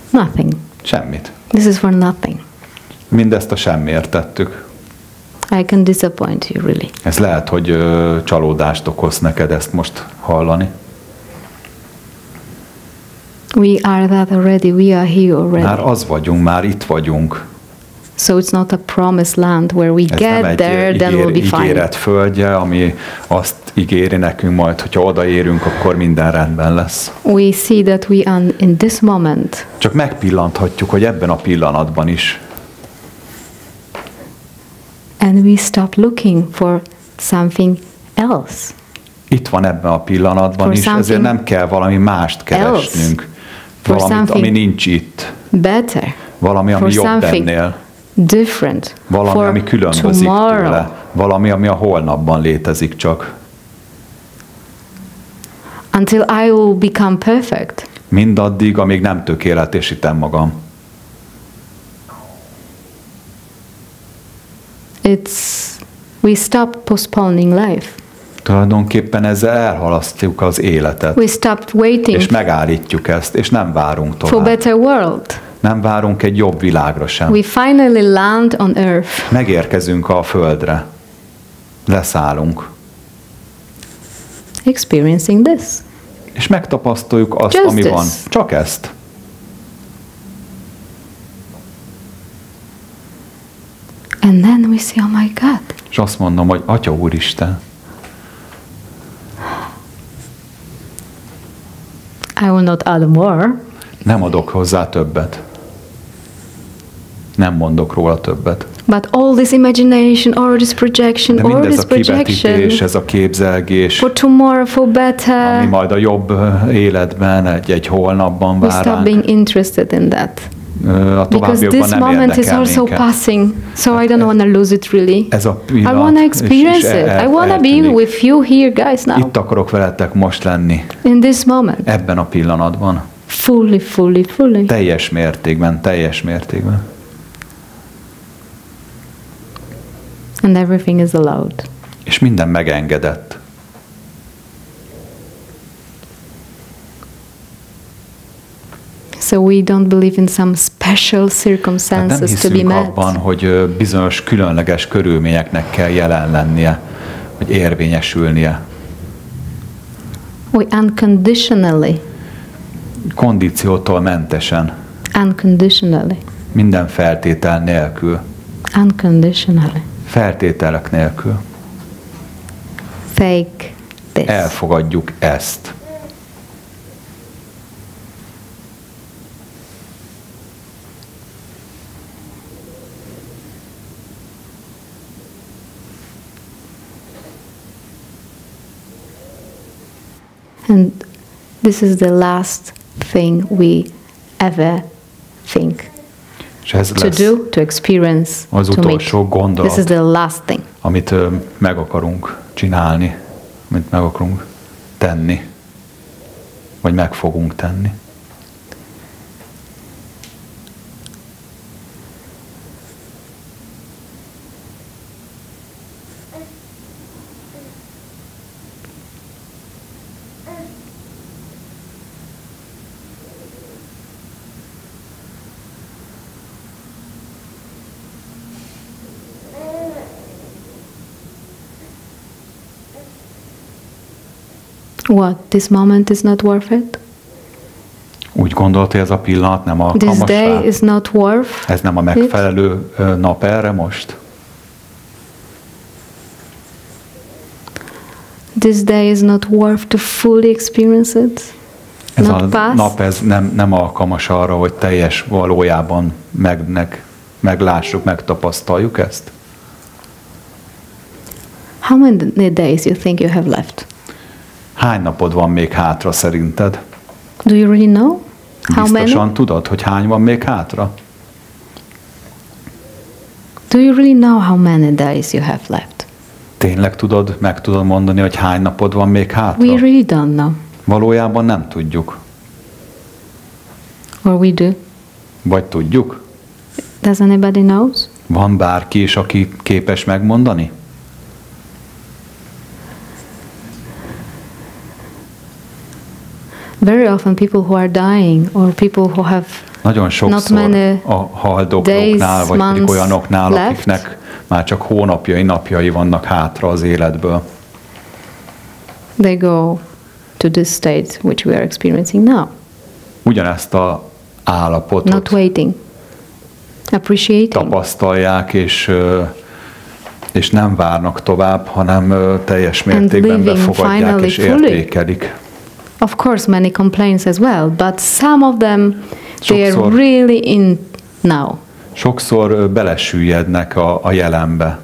Nothing. Semmit. This is for nothing. Mindezt a semmiért tettük. I can disappoint you, really. Ez lehet, hogy csalódást okoz neked ezt most hallani. We are that already. We are here already. Már az vagyunk, már itt vagyunk. So it's not a promised land where we Ez get nem there, egy then we'll be fine. ígéret földje, ami azt ígéri nekünk majd, hogyha odaérünk, akkor minden rendben lesz. We see that we are in this moment. Csak megpillanthatjuk, hogy ebben a pillanatban is. And we stop looking for something else. Itt van ebben a pillanatban is, ezért nem kell valami mást keresnünk. Valamit, ami nincs itt. Better. Valami, ami jobb ennél. Different. Valami, ami különbözik tőle. Valami, ami a holnapban létezik csak. Until I will become perfect. Mindaddig, amíg nem tökéletesítem magam. We stop postponing life. Tulajdonképpen ezzel elhalasztjuk az életet. We stopped waiting. És megállítjuk ezt, és nem várunk tovább. For better world. Nem várunk egy jobb világra sem. We finally land on earth. Megérkezünk a földre. Leszállunk. Experiencing this. És megtapasztaljuk azt, Just ami this. van. Csak ezt. And then we say, oh my God. És azt mondom, hogy Atya Úristen. I will not add more. Nem adok hozzá többet. Nem mondok róla többet. But all this imagination, all this projection, de all mindez this a kivetítés, projection ez a képzelgés, for tomorrow, for better, ami majd a jobb életben, egy holnapban we vár stop being interested in that. A Because this nem moment is érdekel also minket. passing, so I don't want to lose it really. Ez a pillanat, I want to experience it. I want to be eltűnik. with you here, guys, now. Itt akarok veletek most lenni. In this moment. Ebben a pillanatban. Fully, fully, fully. Teljes mértékben, teljes mértékben. And everything is allowed. És minden megengedett. So we don't believe in some special circumstances to be met. Abban, hogy bizonyos különleges körülményeknek kell jelen lennie, hogy érvényesülnie. We unconditionally. Kondíciótól mentesen. Unconditionally. Minden feltétel nélkül. Unconditionally. Feltételek nélkül. Take this. Elfogadjuk ezt. And this is the last thing we ever think to do, to experience, az to utolsó make. gondolat, This is the last thing. amit meg akarunk csinálni, amit meg akarunk tenni, vagy meg fogunk tenni. What? This moment is not worth it? Úgy gondolod, hogy ez a pillanat nem alkalmas This day rá? is not worth Ez nem a megfelelő nap erre most? This day is not worth to fully experience it? Ez Not a pass? nap ez nem alkalmas arra, hogy teljes valójában meglássuk, megtapasztaljuk ezt? How many days you think you have left? Hány napod van még hátra szerinted? Do you really know? How Biztosan many? tudod, hogy hány van még hátra? Do you really know how many days you have left? Tényleg meg tudod mondani, hogy hány napod van még hátra? We really don't know. Valójában nem tudjuk. Or we do. Vagy tudjuk? Does anybody knows? Van bárki is, aki képes megmondani? Very often people who are dying or people who have Nagyon sokszor a haldoklóknál, vagy pedig olyanoknál, akiknek már csak hónapjai, napjai vannak hátra az életből. They go to this state which we are experiencing now. Ugyanezt a állapotot not waiting, appreciating. Tapasztalják, és nem várnak tovább, hanem teljes mértékben befogadják és értékelik. Of course, many complaints as well, but some of them, they are really in now. Sokszor belesüllyednek a jelenbe.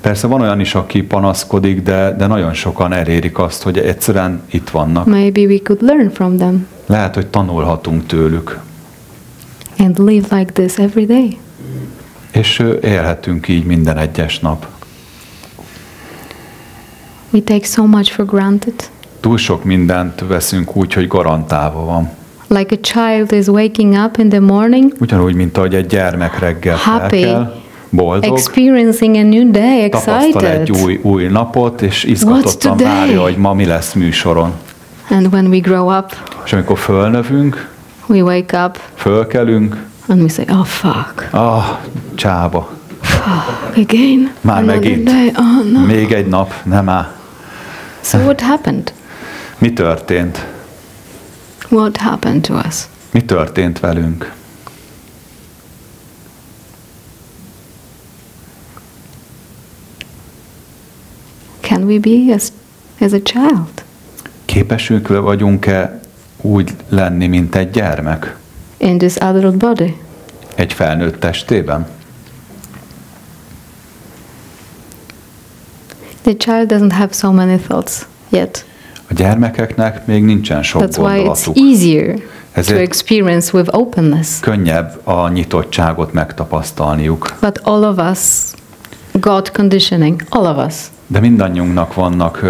Persze van olyan is, aki panaszkodik, de nagyon sokan elérik azt, hogy egyszerűen itt vannak. Maybe we could learn from them. Lehet, hogy tanulhatunk tőlük. And live like this every day. És élhetünk így minden egyes nap. We take so much for granted. Túl sok mindent veszünk úgy, hogy garantálva van. Like a child is waking up in the morning. Ugyanúgy, mint ahogy egy gyermek reggel felkel, boldog, experiencing a new day, excited. Tapasztal egy új napot, és izgatottan várja, hogy ma mi lesz műsoron. And when we grow up, és amikor fölnövünk, we wake up, fölkelünk, and we say, oh fuck. Csába. Fuck, again. Már megint. Oh, no. Még egy nap, nem áll. So what happened? Mi történt? What happened to us? Mi történt velünk? Can we be as a child? Képesünk vagyunk-e úgy lenni, mint egy gyermek? In this adult body? Egy felnőtt testében? The child doesn't have so many thoughts yet. A gyermekeknek még nincsen sok gondolatuk. That's why it's easier to experience with openness. Könnyebb a nyitottságot megtapasztalniuk. But all of us got conditioning, all of us. De mindannyiunknak vannak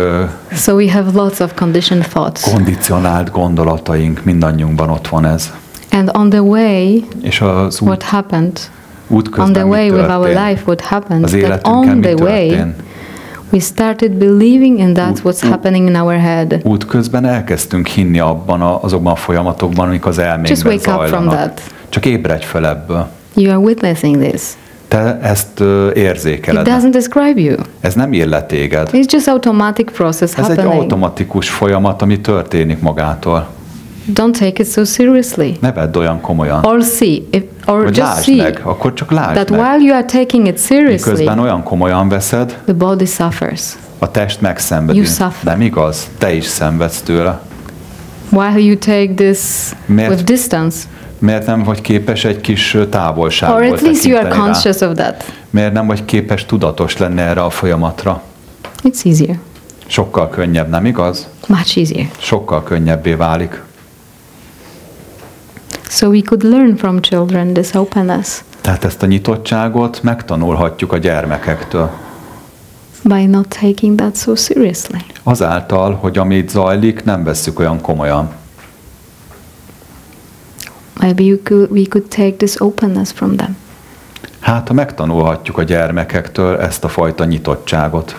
so we have lots of conditioned thoughts. Kondicionált gondolataink, mindannyiunkban ott van ez. And on the way, és az what happened? Út közben on the way with our life, what happened? Az that on the way, we started believing, and that's what's happening in our head. Út közben elkezdtünk hinni azokban a folyamatokban, amik az elménkben zajlanak. Just wake up from that. Csak ébredj fel ebből. You are witnessing this. Te ezt érzékeled. It doesn't describe you. Ez nem illet téged. It's just automatic process happening. Ez egy automatikus folyamat, ami történik magától. Don't take it so seriously. Ne vedd olyan komolyan. Or see, or just see meg, akkor csak lásd that meg. while you are taking it seriously, miközben olyan komolyan veszed, the body suffers. A test megszenvedi. Nem igaz? Te is szenvedsz tőle. While you take this with distance. Miért nem vagy képes egy kis távolságból Or at least you are conscious of that. Miért nem vagy képes tudatos lenni erre a folyamatra? It's easier. Sokkal könnyebb, nem igaz? Much easier. Sokkal könnyebbé válik. So we could learn from children this openness. Tehát ezt a nyitottságot megtanulhatjuk a gyermekektől. By not taking that so seriously. Azáltal, hogy amit zajlik, nem vesszük olyan komolyan. Maybe we could take this openness from them. Hát, ha megtanulhatjuk a gyermekektől ezt a fajta nyitottságot.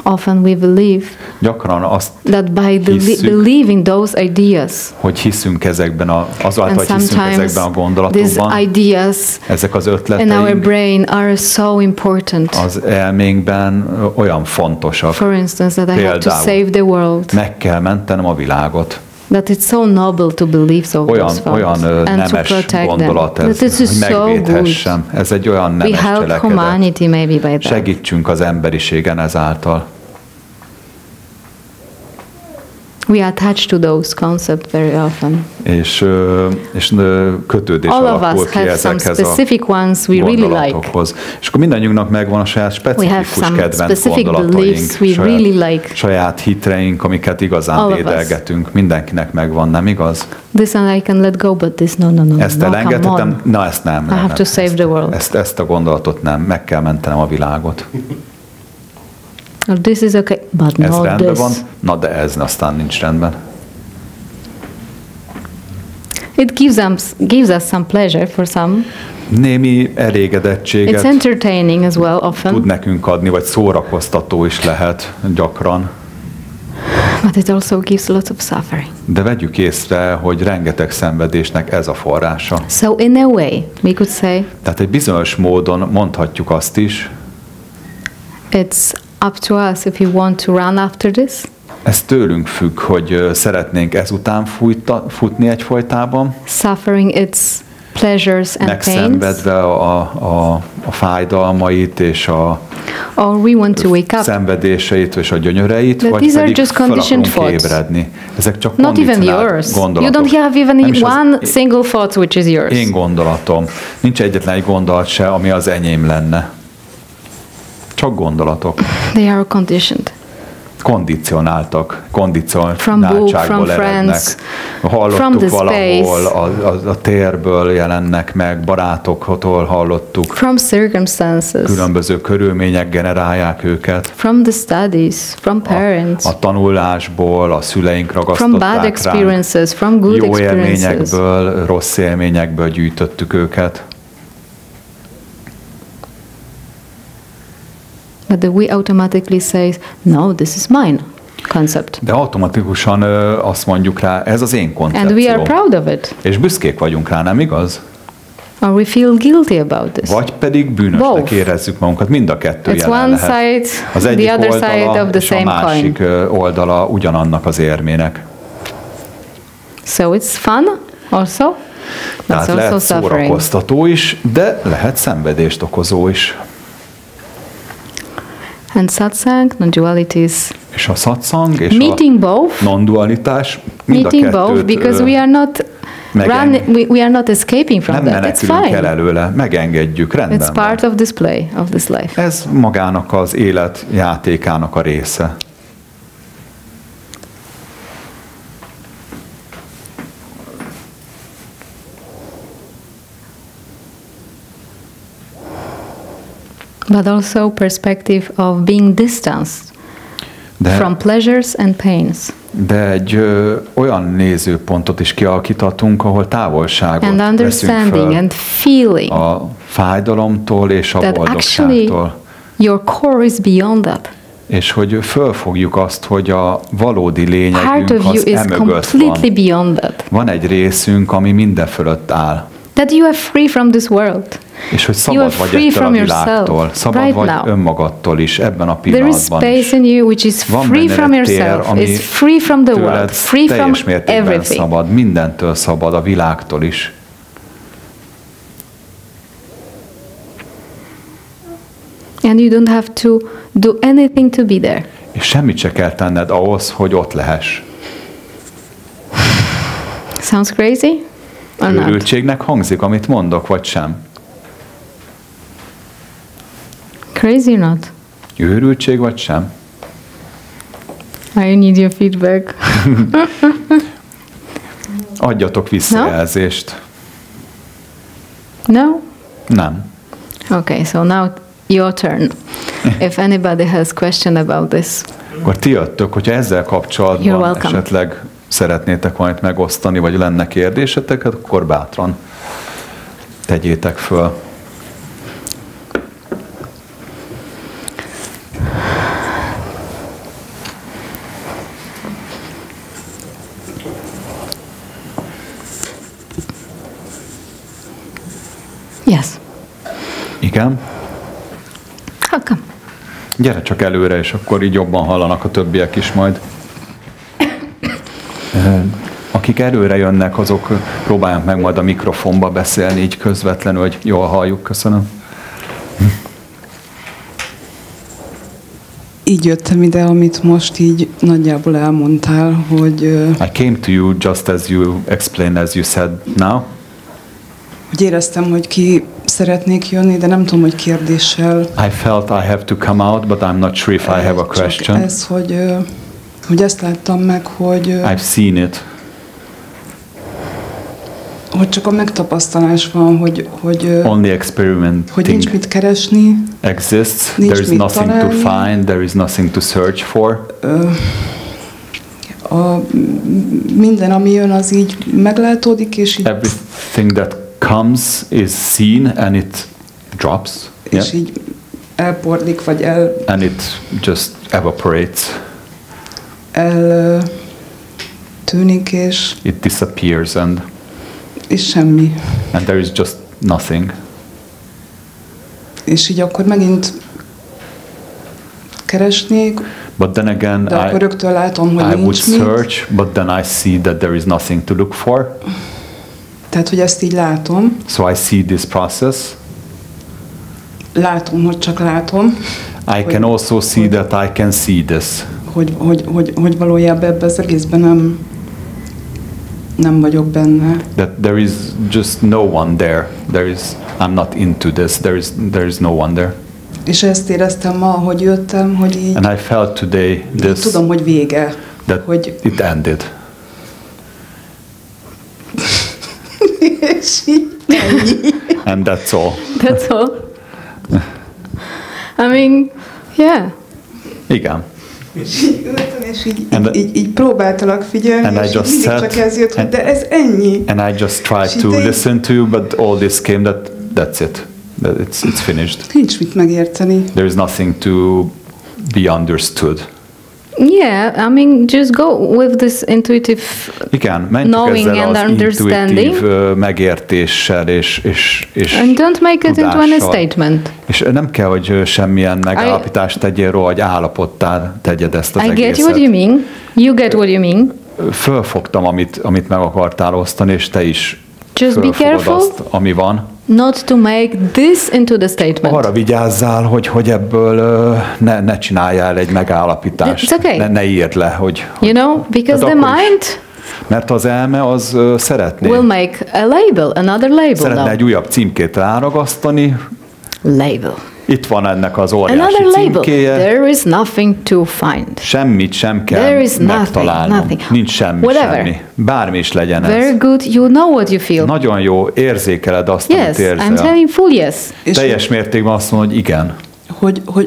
Often we believe gyakran azt that by believing those ideas, hogy hiszünk ezekben azáltal, hogy hiszünk ezekben a gondolatokban, these ideas ezek az ötleteink in our brain are so important. Az elménkben olyan fontosak. For instance, that I have to save the world. Meg kell mentenem a világot. That it's so noble to believe so olyan nemes gondolat ez, hogy megvédhessem. Ez egy olyan nemes cselekedet. Segítsünk az emberiségen ezáltal. We attach to those concepts very often. És kötődés alakul ki ezekhez a gondolatokhoz. És akkor mindannyiunknak megvan a saját specifikus kedvenc gondolataink, saját hitreink, amiket igazán védelgetünk. Mindenkinek megvan, nem igaz? This and I can let go, but this no. Ezt elengedhetem? Na, ezt nem. I have to save the world. Ezt a gondolatot nem. Meg kell mentenem a világot. This is okay, but ez not rendben this. van, na de ez aztán nincs rendben. It gives us some pleasure for some. Némi elégedettséget It's entertaining as well often. Tud nekünk adni, vagy szórakoztató is lehet gyakran. But it also gives lots of suffering. De vegyük észre, hogy rengeteg szenvedésnek ez a forrása. So in a way, we could say. Tehát egy bizonyos módon mondhatjuk azt is. It's up to us if we want to run after this. Ez tőlünk függ, hogy szeretnénk ezután futni egyfolytában. Suffering its pleasures and megszenvedve a fájdalmait és a szenvedéseit és a gyönyöreit, vagy pedig fel akarunk ébredni. Ezek csak kondicionált gondolatok. You don't have even one single thought which is yours. Én gondolatom. Nincs egyetlen egy gondolat se, ami az enyém lenne. Csak gondolatok. They are conditioned. Kondicionáltak, kondicionáltságból erednek. Hallottuk valahol, a térből jelennek meg, barátoktól hallottuk. From circumstances. Különböző körülmények generálják őket. From the studies, from parents. A tanulásból, a szüleink ragasztották ránk. From bad experiences, from good experiences. Jó élményekből, rossz élményekből gyűjtöttük őket. But we automatically say, no, this is mine concept. De automatikusan azt mondjuk rá, ez az én koncepcióm. And we are proud of it. És büszkék vagyunk rá, nem igaz? Or we feel guilty about this. Vagy pedig bűnösnek érezzük magunkat, mind a kettő jelen lehet. Side, az egyik the other oldala side of the és a same másik oldala ugyanannak az érmének. So it's fun also. Tehát also lehet suffering. Szórakoztató is, de lehet szenvedést okozó is. And Szatszang, non-dualities. És a Szatszang és meeting a both, non-dualitás mind meeting a kettőt both, because we are not escaping from nem that. It's fine. El előle, megengedjük, rendben. It's part of this play, of this life. Ez magának az élet játékának a része. But also perspective of being distanced from pleasures and pains. De egy olyan nézőpontot is kialakíthatunk, ahol távolságot and understanding and feeling a fájdalomtól és a boldogságtól. Your core is beyond that. És hogy fölfogjuk azt, hogy a valódi lényegünk az emögött van. Van egy részünk, ami minden fölött áll. That you are free from this world. És hogy szabad vagy ettől a világtól, szabad vagy önmagadtól is ebben a pillanatban. There is space in you which is free from yourself, is free from the world, free from everything. Szabad, mindentől szabad, a világtól is. And you don't have to do anything to be there. És semmit se kell tenned ahhoz, hogy ott lehess. Sounds crazy? Őrültségnek hangzik, amit mondok, vagy sem? Crazy or not? Őrültség, vagy sem? I need your feedback. Adjatok visszajelzést. No? Nem. Okay, so now your turn. If anybody has question about this. Akkor ti jöttök, hogyha ezzel kapcsolatban esetleg szeretnétek valamit megosztani, vagy lenne kérdésetek, akkor bátran tegyétek föl. Yes. Igen? Come. Gyere csak előre, és akkor így jobban hallanak a többiek is majd. Akik előre jönnek, azok próbálják meg majd a mikrofonba beszélni, így közvetlenül, hogy jól halljuk. Köszönöm. Így jöttem ide, amit most így nagyjából elmondtál, hogy... I came to you just as you explained, as you said now. Hogy éreztem, hogy ki szeretnék jönni, de nem tudom, hogy kérdéssel. I felt I have to come out, but I'm not sure if I have a question. Csak ez, hogy ezt láttam meg, hogy... I've seen it. Hogy csak a megtapasztalás van, hogy only experimenting hogy nincs mit keresni, exists, there is nothing to find, there is nothing to search for. Minden, ami jön, az így meglátódik, és így... Everything that comes is seen and it drops. És így elporlik, vagy and it just evaporates. eltűnik, és it disappears és semmi. And there is just nothing. És így akkor megint keresnék, but then again, de akkor rögtön látom, hogy I would nincs search, but then I see that there is nothing to look for. Tehát, hogy ezt így látom. So I see this process. Látom, hogy csak látom. I can also see that I can see this. Hogy valójában ebben az egészben nem vagyok benne. That there is just no one there. I'm not into this. There is no one there. És ezt éreztem ma, hogy jöttem, hogy így. And I felt today this. Tudom, hogy vége. That hogy it ended. És így ennyi. And that's all. That's all. I mean, yeah. Igen. És így próbáltalak figyelni, és mindig csak ez jött, hogy de ez ennyi. And I just tried to listen to you, but all this came that's it. It's finished. Nincs mit megérteni. There is nothing to be understood. Yeah, I mean, just go with this intuitive knowing and understanding. Intuitív megértéssel és and don't make it into a statement. És nem kell, hogy semmilyen megállapítást tegyél róla, hogy állapottá tegyed ezt az egészet. I get what you mean. You get what you mean. Fölfogtam, amit meg akartál osztani, és te is just be careful azt, ami van. Not to make this into the statement. Arra vigyázzál, hogy ebből ne csináljál egy megállapítást. It's okay. Ne írd le, hogy you know, because the mind mert az elme az szeretné. Will make a label, another label. Szeretne egy újabb címkét ráragasztani. Label. Itt van ennek az óriási címkéje. There is nothing to find. Semmit sem kell megtalálnom. Nincs semmi. Bármi is legyen ez. Very good, you know what you feel. Nagyon jó, érzékeled azt, amit érzel. Yes, I'm telling full yes. Teljes mértékben azt mondod, hogy igen.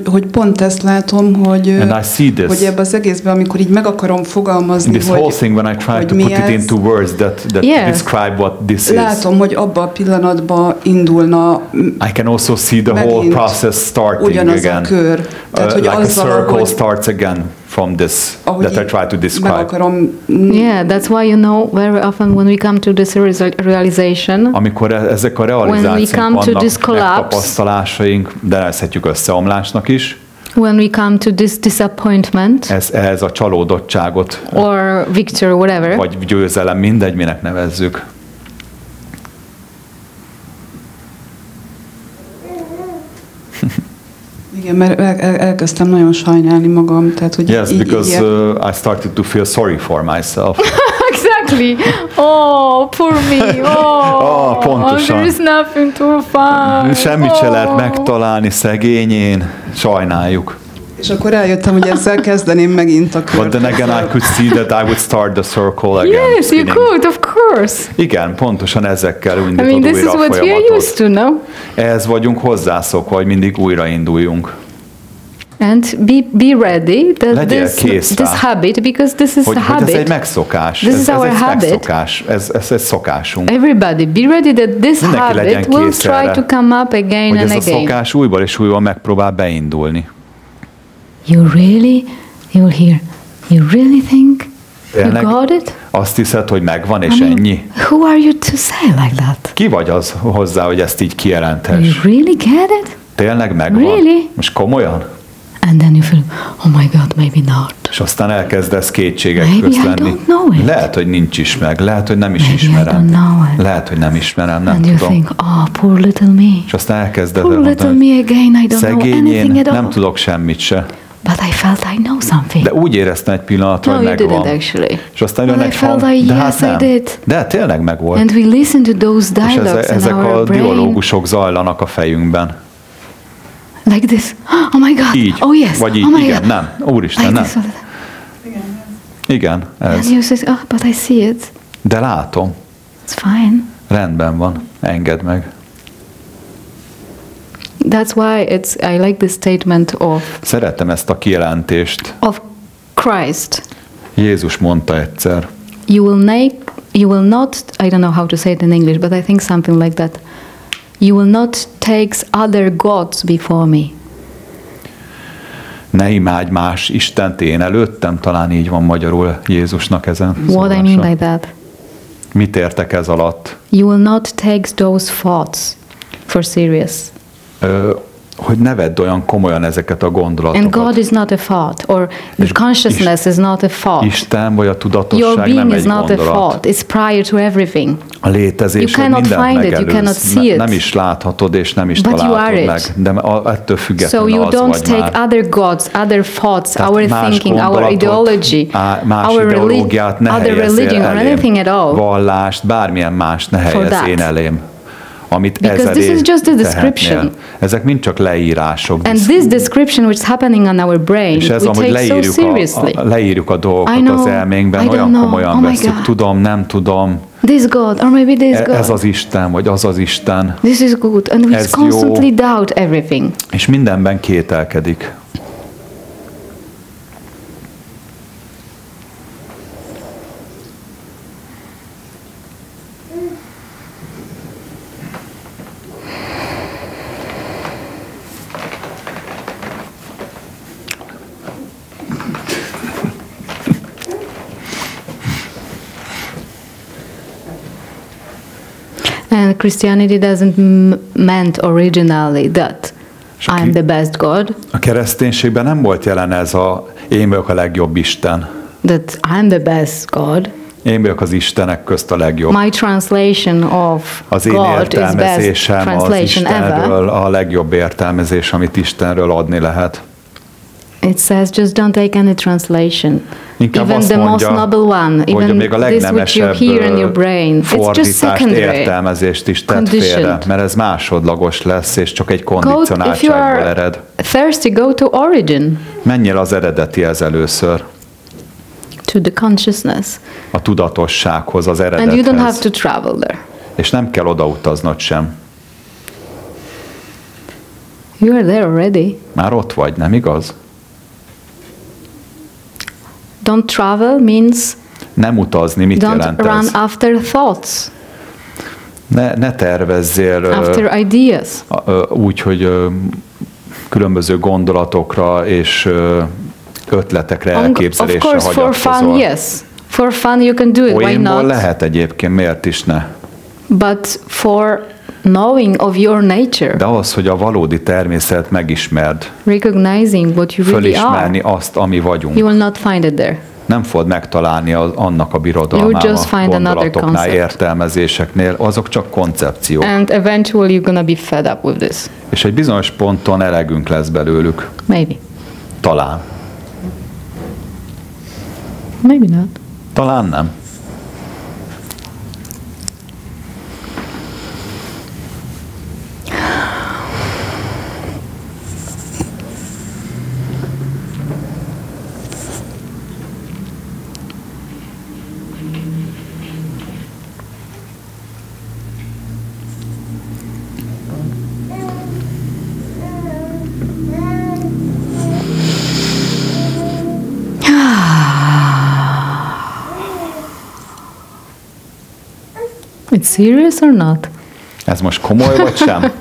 Hogy pont ezt látom, hogy ebben az egészben, amikor így meg akarom fogalmazni, this whole thing when I try to put it into words that describe what this is. Látom, hogy abban a pillanatban indulna. I can also see the whole process starting again. A kör. Tehát, hogy like a circle starts again from this that I try to describe. Yeah, that's why you know very often when we come to this realization. Amikor ezek a realizációk vannak, megtapasztalásaink, de nevezhetjük összeomlásnak is. When we come to this disappointment. Ez a csalódottságot. Or victory, whatever. Vagy győzelem, mindegy, minek nevezzük. Igen, mert elkezdtem nagyon sajnálni magam. Tehát, hogy yes, because I started to feel sorry for myself. Exactly. Oh, poor me. Oh, pontosan. There is nothing to find. Semmit se lehet megtalálni, szegény én. Sajnáljuk. És akkor rájöttem, hogy ezzel kezdeném megint a kört. But then again I could see that I would start the circle again. Yes, you could, of course. Igen, pontosan ezekkel indítod újra a folyamatot. I mean, this is what we are used to, no? Ehhez vagyunk hozzászokva, hogy mindig újrainduljunk. And be ready that this habit, because this is a habit. Ez egy megszokás. This is our habit. Megszokás. Ez egy szokásunk. Everybody, be ready that this habit will try to come up again and again. Hogy ez a szokás újból és újból megpróbál beindulni. You really think you got it? Azt hiszed, hogy megvan és ennyi? Who are you to say like that? Ki vagy az hozzá, hogy ezt így kijelentess? You really get it? Tényleg megvan? Really? Most komolyan? And then you feel, oh my God, maybe not. És aztán elkezdesz kétségek közt lenni. Lehet, hogy nincs is meg, lehet, hogy nem is ismerem. Lehet, hogy nem ismerem, nem and tudom. You think, oh, poor little me. És aztán elkezded mondani, szegény én, nem tudok semmit se. But I felt I know something. De úgy éreztem egy pillanatra, hogy megvan. És aztán jön egy hang, de hát nem. De tényleg megvolt. And we listen to those dialogues és ezek a dialógusok zajlanak a fejünkben. Like this. Oh my God. Így. Oh yes. Vagy így. Oh igen, God. Nem. Úristen, like nem. Igen, ez. And you say, oh, but I see it. De látom. It's fine. Rendben van. Engedd meg. That's why I like this statement of. Szeretem ezt a kijelentést. Of Christ. Jézus mondta egyszer. You will not, I don't know how to say it in English, but I think something like that. You will not take other gods before me. Ne imádj más Istent én előttem, talán így van magyarul Jézusnak ezen. What I mean by that? Mit értek ez alatt? You will not take those thoughts for serious. Hogy ne vedd olyan komolyan ezeket a gondolatokat. And God is not a thought, or the consciousness is not a thought. Isten vagy a tudatosság Your being nem egy is not gondolat. A thought. It's prior to everything. A létezésed mindent megelőz. Nem is láthatod és nem is találhatod meg, de ettől függetlenül so you az don't vagy take már. Other gods, other thoughts, Tehát our thinking, our ideology, más ideológiát ne other religion, or anything at all. Vallást, bármilyen más ne helyezz én elém. Amit because this is just a description. Ezek mind csak leírások. And this description which is happening on our brain, és ez, we take so seriously. Leírjuk a dolgokat az elménkben, olyan komolyan veszük. Tudom, nem tudom. This God, or maybe this God. Ez az Isten, vagy az az Isten. This is good, and we constantly doubt everything. És mindenben kételkedik. And Christianity doesn't meant originally that I am the best God. A kereszténységben nem volt jelen ez a én vagyok a legjobb Isten. That I am the best God. Én vagyok az Istenek közt a legjobb. My translation of az én értelmezésem az Istenről a legjobb értelmezés, amit Istenről adni lehet. It says just don't take any translation. Inkább even the mondja, most noble one, even még a this which you hear in your brain, it's just secondary. Értelmezést is tett félre, mert ez másodlagos lesz, és csak egy kondicionáltságból ered. Thirsty, go to origin. Menjél az eredetihez először. To the consciousness. A tudatossághoz, az eredethez. And you don't have to travel there. És nem kell odautaznod sem. You are there already. Már ott vagy, nem igaz? Don't travel means nem utazni, mit jelent ez? Don't run after thoughts. Ne tervezzél after ideas. Úgy, hogy különböző gondolatokra és ötletekre, elképzelésre hagyatkozol. Of course, for fun, yes. For fun you can do it, why not? Lehet egyébként, miért is ne? But for knowing of your nature. De az, hogy a valódi természet megismerd. Recognizing what you really are. Fölismerni azt, ami vagyunk. You will not find it there. Nem fogod megtalálni annak a birodalmában, a gondolatoknál, értelmezéseknél, azok csak koncepciók. And eventually you're gonna be fed up with this. És egy bizonyos ponton elegünk lesz belőlük. Maybe. Talán. Maybe not. Talán nem. It's serious or not? Ez most komoly vagy sem?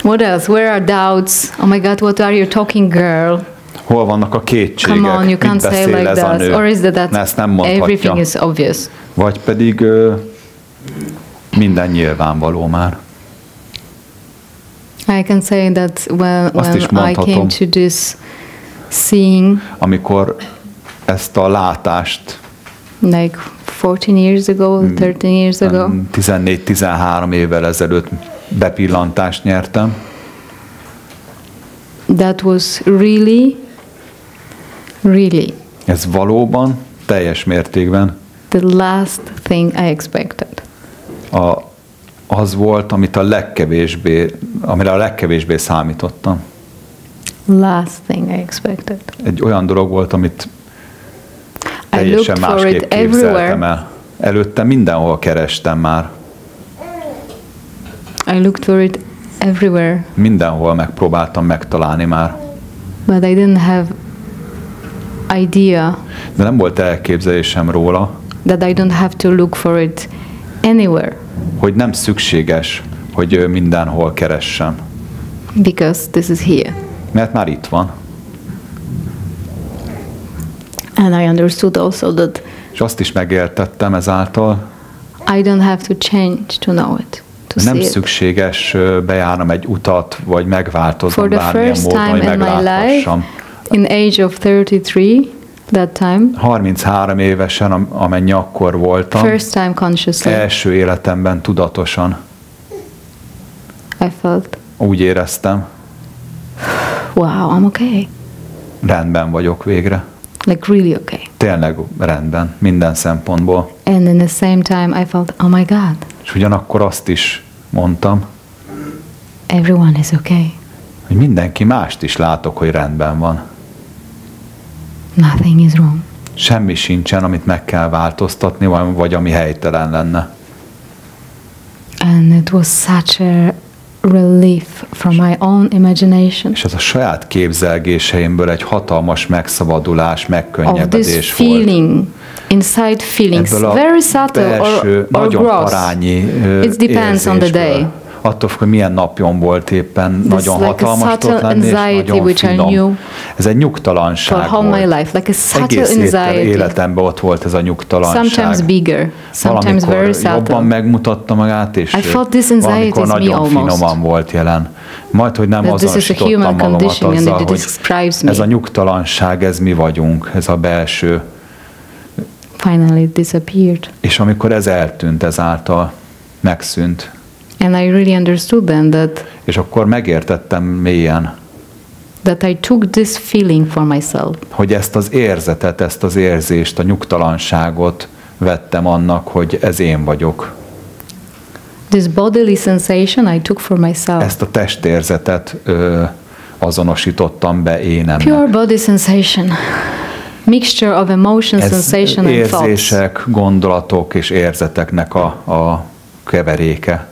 What else? Where are doubts? Oh my God, what are you talking, girl? Hol vannak a kétségek? Come on, you can't say like that. Or is that everything is obvious? Vagy pedig minden nyilvánvaló már. I can say that when I came to this seeing, amikor ezt a látást like 14 years ago, 13 years ago. 14-13 évvel ezelőtt bepillantást nyertem. That was really. Ez valóban, teljes mértékben. The last thing I expected. Az volt, amire a legkevésbé számítottam. Last thing I expected. Egy olyan dolog volt, amit teljesen másképp képzeltem el. Előtte mindenhol kerestem már. I looked for it everywhere. Mindenhol megpróbáltam megtalálni már. But I didn't have idea. De nem volt elképzelésem róla. That I don't have to look for it anywhere. Hogy nem szükséges, hogy mindenhol keressem. Because this is here. Mert már itt van. And I understood also that és azt is megértettem ezáltal, I don't have to change to know it. Nem szükséges bejárnom egy utat, vagy megváltoznom bármilyen módon, hogy megláthassam. In age of 33, that time, 33 évesen, amennyi akkor voltam, first time consciously, első életemben tudatosan, I felt, úgy éreztem, wow, I'm okay. Rendben vagyok végre. Like really okay. Tényleg rendben, minden szempontból. And in the same time I felt, oh my God. És ugyanakkor azt is mondtam, everyone is okay. Hogy mindenki mást is látok, hogy rendben van. Nothing is wrong. Semmi sincsen, amit meg kell változtatni, vagy ami helytelen lenne. And it was such a relief from my own imagination. És ez a saját képzelgéseimből egy hatalmas megszabadulás, megkönnyebbedés volt. Feeling, inside feelings, very subtle or gross. It depends on the day. Attól függ, hogy milyen napjon volt éppen, nagyon hatalmas tudott lenni, és nagyon finom. Ez egy nyugtalanság volt. Egész életemben ott volt ez a nyugtalanság. Sometimes bigger, sometimes very subtle. Jobban megmutatta magát, és valamikor nagyon finoman volt jelen. Majd, hogy nem azonosítottam magamat azzal, hogy ez a nyugtalanság, ez mi vagyunk, ez a belső. Finally it disappeared. És amikor ez eltűnt, ezáltal megszűnt. And I really understood then that, és akkor megértettem mélyen, that I took this feeling for myself. Hogy ezt az érzetet, ezt az érzést, a nyugtalanságot vettem annak, hogy ez én vagyok. This bodily sensation I took for myself. Ezt a testérzetet azonosítottam be énemnek. Pure body sensation. Mixture of emotion, sensation and thoughts. Érzések, gondolatok és érzeteknek a keveréke.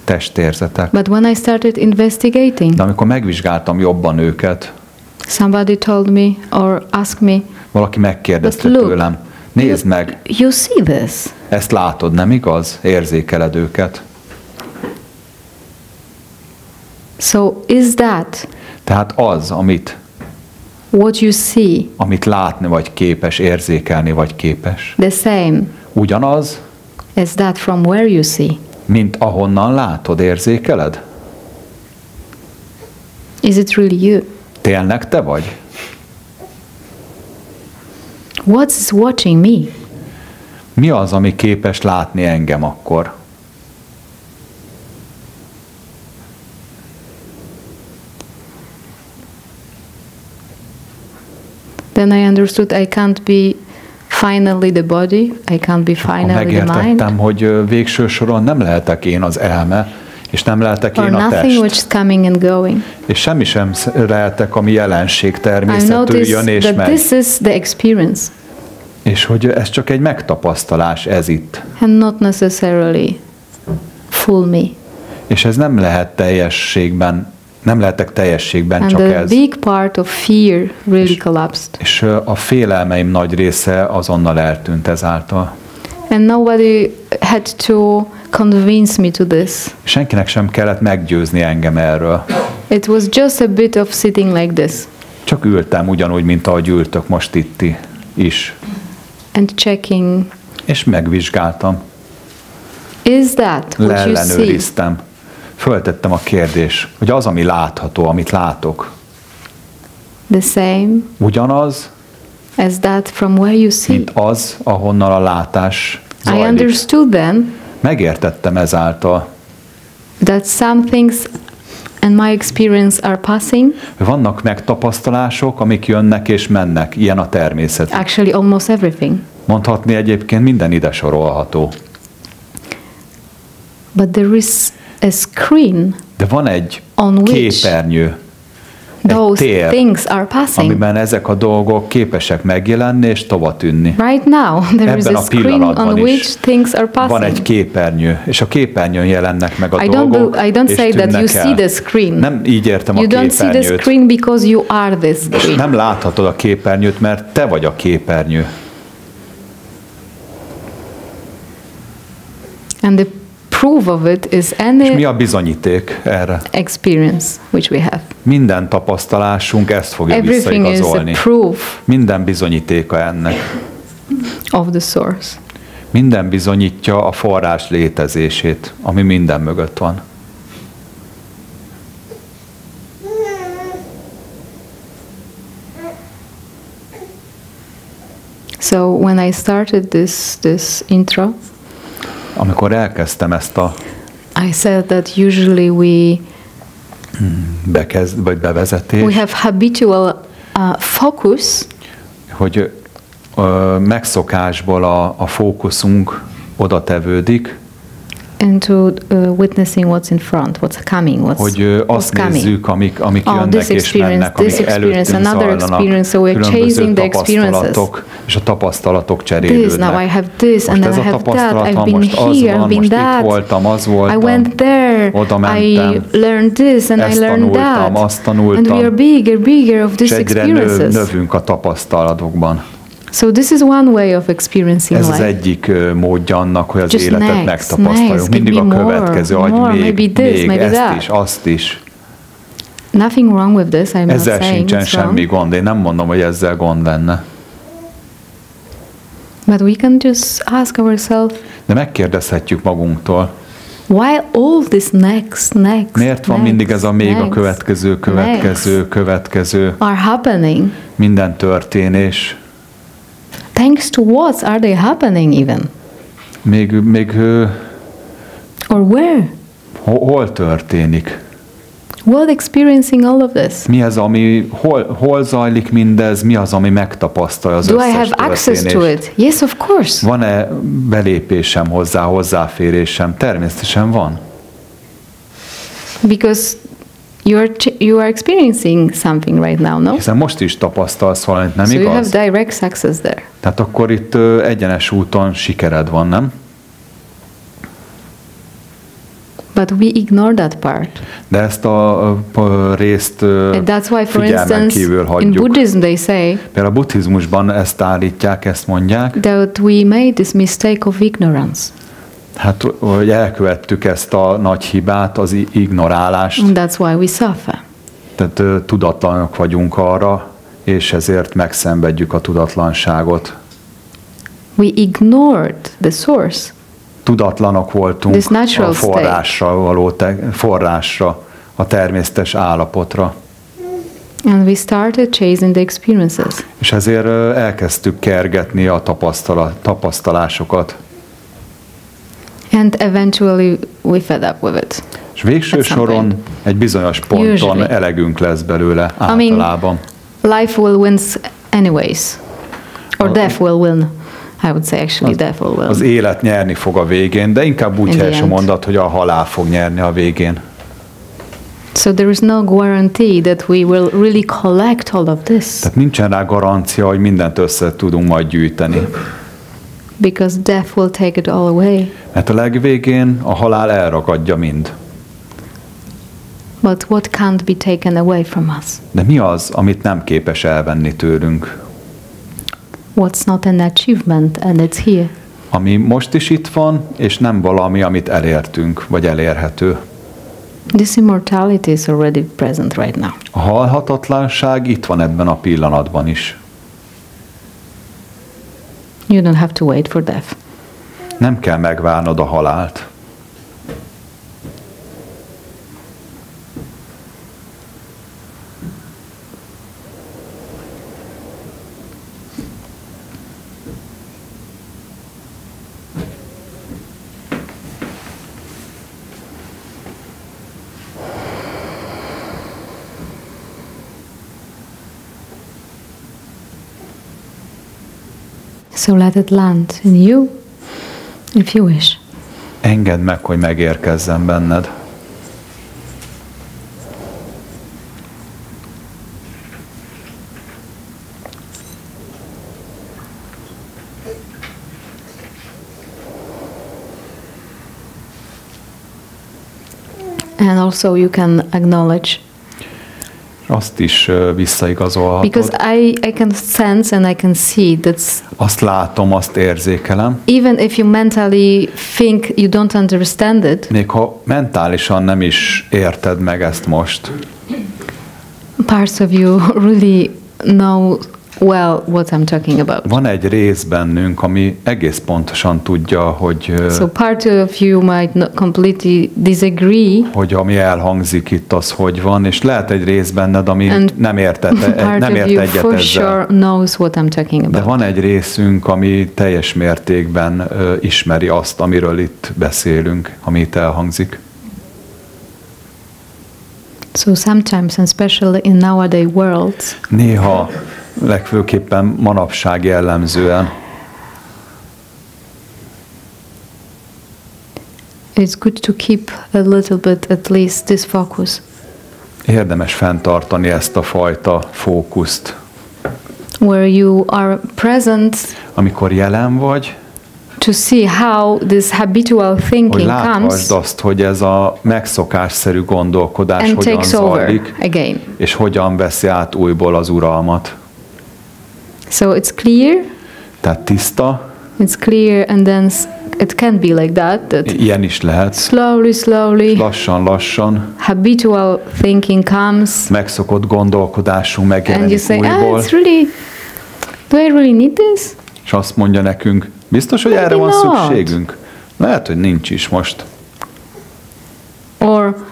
Testérzetek. But when I started investigating, de amikor megvizsgáltam jobban őket, somebody told me or asked me, valaki megkérdezte tőlem, nézd meg, you see this? Ezt látod, nem igaz? Érzékeled őket. So is that? Tehát az, what you see, amit látni vagy képes, érzékelni vagy képes. The same. Ugyanaz, as that from where you see. Mint ahonnan látod, érzékeled? Is it really you? Tényleg te vagy? What's watching me? Mi az, ami képes látni engem akkor? Then I understood I can't be finally the body, I can't be finally the mind. Megértettem, hogy végső soron nem lehetek én az elme, és nem lehetek én a test. Which is coming and going. És semmi sem lehetek, ami jelenség természetű, jön és megy. This is the experience. És hogy ez csak egy megtapasztalás, ez itt. And not necessarily full me. És ez nem lehet teljességben, nem lehetek teljességben, and csak the ez. Big part of fear really collapsed. És a félelmeim nagy része azonnal eltűnt ezáltal. And nobody had to convince me to this. Senkinek sem kellett meggyőzni engem erről. It was just a bit of sitting like this. Csak ültem ugyanúgy, mint ahogy ültök most itt is. And checking. És megvizsgáltam. Is that what you see? Föltettem a kérdést, hogy az, ami látható, amit látok. The same. Ugyanaz. As that from where you see. Mint az, ahonnan a látás zajlik. I understood then. Megértettem ezáltal. That some things and my experience are passing. Vannak megtapasztalások, amik jönnek és mennek. Ilyen a természet. Actually almost everything. Mondhatni egyébként minden ide sorolható. But there is a screen. De van egy képernyő. Those things are passing. Amiben ezek a dolgok képesek megjelenni és tovatűnni. Right now there is a screen on which things are passing. Van egy képernyő, és a képernyőn jelennek meg a dolgok, I don't say that you see the screen. Nem így értem a képernyőt. You don't see the screen because you are the screen. És nem láthatod a képernyőt, mert te vagy a képernyő. And the proof of it is any és mi a bizonyíték erre? Experience which we have. Minden tapasztalásunk ezt fogja visszaigazolni. Minden bizonyítéka ennek. Of the source. Minden bizonyítja a forrás létezését, ami minden mögött van. So when I started this intro, amikor elkezdtem ezt a I said that usually we bevezetés, we have habitual focus, hogy megszokásból a fókuszunk oda tevődik, into witnessing what's in front, what's coming, hogy azt nézzük, amik jönnek és mennek, amik előttünk zajlanak, különböző tapasztalatok, és a tapasztalatok cserélődnek. Most ez a tapasztalat, most az van, most itt voltam, az voltam, oda mentem, ezt tanultam, azt tanultam, és egyre növünk a tapasztalatokban. So this is one way of experiencing life. Ez az egyik módja annak, hogy az életet megtapasztaljuk. Mindig a következő, még ezt is, azt is. Nothing wrong with this, I'm ezzel not saying sincsen semmi gond. Én nem mondom, hogy ezzel gond lenne. But we can just ask ourselves. De megkérdezhetjük magunktól. Why all this next? Miért van mindig ez a még a következő? Are happening. Minden történés. Thanks to what are they happening even? Or where? Hol történik? What experiencing all of this? Mi az, ami hol zajlik mindez? Mi az, ami megtapasztalja az összes történést? Do I have access to it? Yes, of course. Van-e belépésem hozzá, hozzáférésem? Természetesen van. Because you are experiencing something right now, no? Hiszen most is tapasztalsz valamit, nem igaz? So you have direct access there. Tehát akkor itt egyenes úton sikered van, nem? But we ignore that part. De ezt a részt that's why, for figyelmen kívül hagyjuk. In Buddhism they say, például a buddhizmusban ezt állítják, ezt mondják, that we made this mistake of ignorance. Hát, hogy elkövettük ezt a nagy hibát, az ignorálást. And that's why we suffer. Tehát tudatlanok vagyunk arra, és ezért megszenvedjük a tudatlanságot. We ignored the source. Tudatlanok voltunk a forrásra, a természetes állapotra. And we started chasing the experiences. És ezért elkezdtük kergetni a tapasztalásokat. And eventually we fed up with it. És végső soron egy bizonyos ponton elegünk lesz belőle általában. Life will win anyways. Or death will win. I would say actually death will win. Az élet nyerni fog a végén, de inkább úgy helyes a mondat, hogy a halál fog nyerni a végén. So there is no guarantee that we will really collect all of this. Tehát nincsen rá garancia, hogy mindent össze tudunk majd gyűjteni. Because death will take it all away. Mert a legvégén a halál elragadja mind. But what can't be taken away from us? De mi az, amit nem képes elvenni tőlünk? What's not an achievement and it's here. Ami most is itt van, és nem valami, amit elértünk, vagy elérhető. This immortality is already present right now. A halhatatlanság itt van ebben a pillanatban is. You don't have to wait for death. Nem kell megvárnod a halált. So let it land in you, if you wish. Engedd meg, hogy megérkezzen benned. And also you can acknowledge azt is visszaigazolhatod. Because I can sense and I can see that's. Azt látom, azt érzékelem. Even if you mentally think you don't understand it. Még ha mentálisan nem is érted meg ezt most. Parts of you really know well what I'm talking about. Van egy rész bennünk, ami egész pontosan tudja, hogy so part of you might not completely disagree. Hogy ami elhangzik itt, az hogy van, és lehet egy rész benned, ami nem ért egyet ezzel. Sure knows what I'm talking about. De van egy részünk, ami teljes mértékben ismeri azt, amiről itt beszélünk, ami itt elhangzik. So sometimes, and especially in nowadays worlds, néha, legfőképpen manapság jellemzően, it's good to keep a little bit at least this focus. Érdemes fenntartani ezt a fajta fókuszt. Where you are present, amikor jelen vagy, to see how this habitual thinking hogy láthasd azt, hogy ez a megszokásszerű gondolkodás hogyan zajlik, és hogyan veszi át újból az uralmat. So it's clear. Tehát tiszta. It's clear, and then it can be like that. Ilyen is lehet. Slowly. Lassan. Habitual thinking comes. Megszokott gondolkodásunk megjelenik újból. Do I really need this? És azt mondja nekünk, biztos, hogy erre van szükségünk? Lehet, hogy nincs is most. Or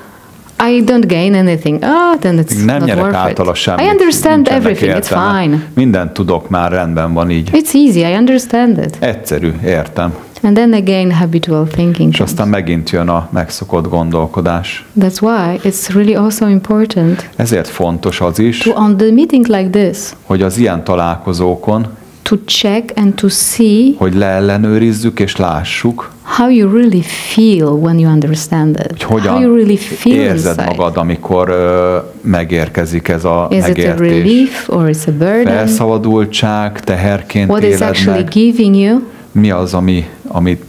I don't gain anything. Then it's nem not nyerek worth általa semmit. I understand everything. It's fine. Mindent tudok már, rendben van így. It's easy. I understand it. Egyszerű, értem. And then again habitual thinking. És aztán megint jön a megszokott gondolkodás. That's why it's really also important. Ezért fontos az is, on the meeting like this, hogy az ilyen találkozókon to check and to see, hogy leellenőrizzük és lássuk, how you really feel when you understand it. Hogy hogyan how you really feel érzed magad, amikor megérkezik ez a is megértés. Is it a relief or it's a burden? Felszabadultság, teherként what éled is actually meg. Giving you? Mi az, amit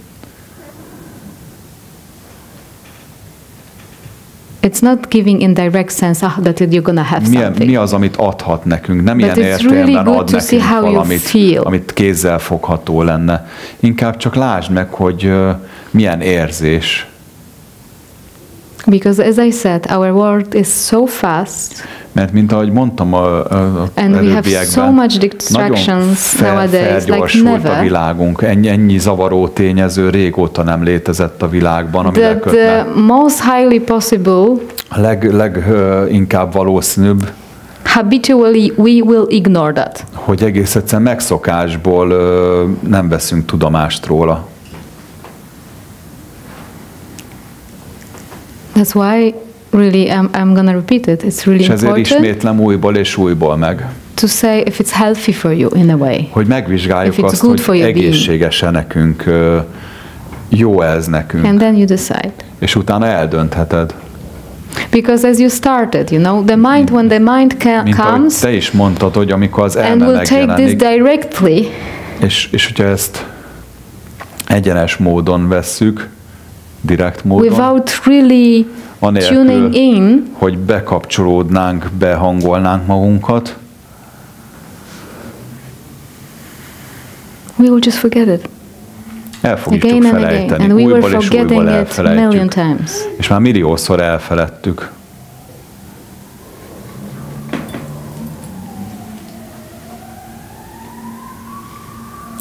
It's not giving in direct sense that you're gonna have something. Mi az, amit adhat nekünk? Nem ilyen értelemben ad nekünk valamit, amit kézzel fogható lenne. Inkább csak lásd meg, hogy milyen érzés. Because as I said, our world is so fast. Mert mint ahogy mondtam előbbiekben, nagyon felgyorsult a világunk. Ennyi zavaró tényező régóta nem létezett a világban, ami lekötne. The most highly possible, leginkább valószínűbb, habitually we will ignore that. Hogy egész egyszerűen megszokásból nem veszünk tudomást róla. That's why really I'm gonna repeat it. It's really és ezért ismétlem újból és újból meg. To say if it's healthy for you in a way. Hogy megvizsgáljuk azt, hogy egészséges-e nekünk, jó ez nekünk. And then you decide. És utána eldöntheted. Because as you started, you know, the mind when the mind comes. Te is mondtad, hogy amikor az elme megjelenik. And we'll take this directly. És hogyha ezt egyenes módon vesszük, direkt módon. Without really tuning in, hogy bekapcsolódnánk, behangolnánk magunkat. We will just forget it. El fogjuk csak felejteni. Újból és újból elfelejtjük. És már milliószor elfeledtük.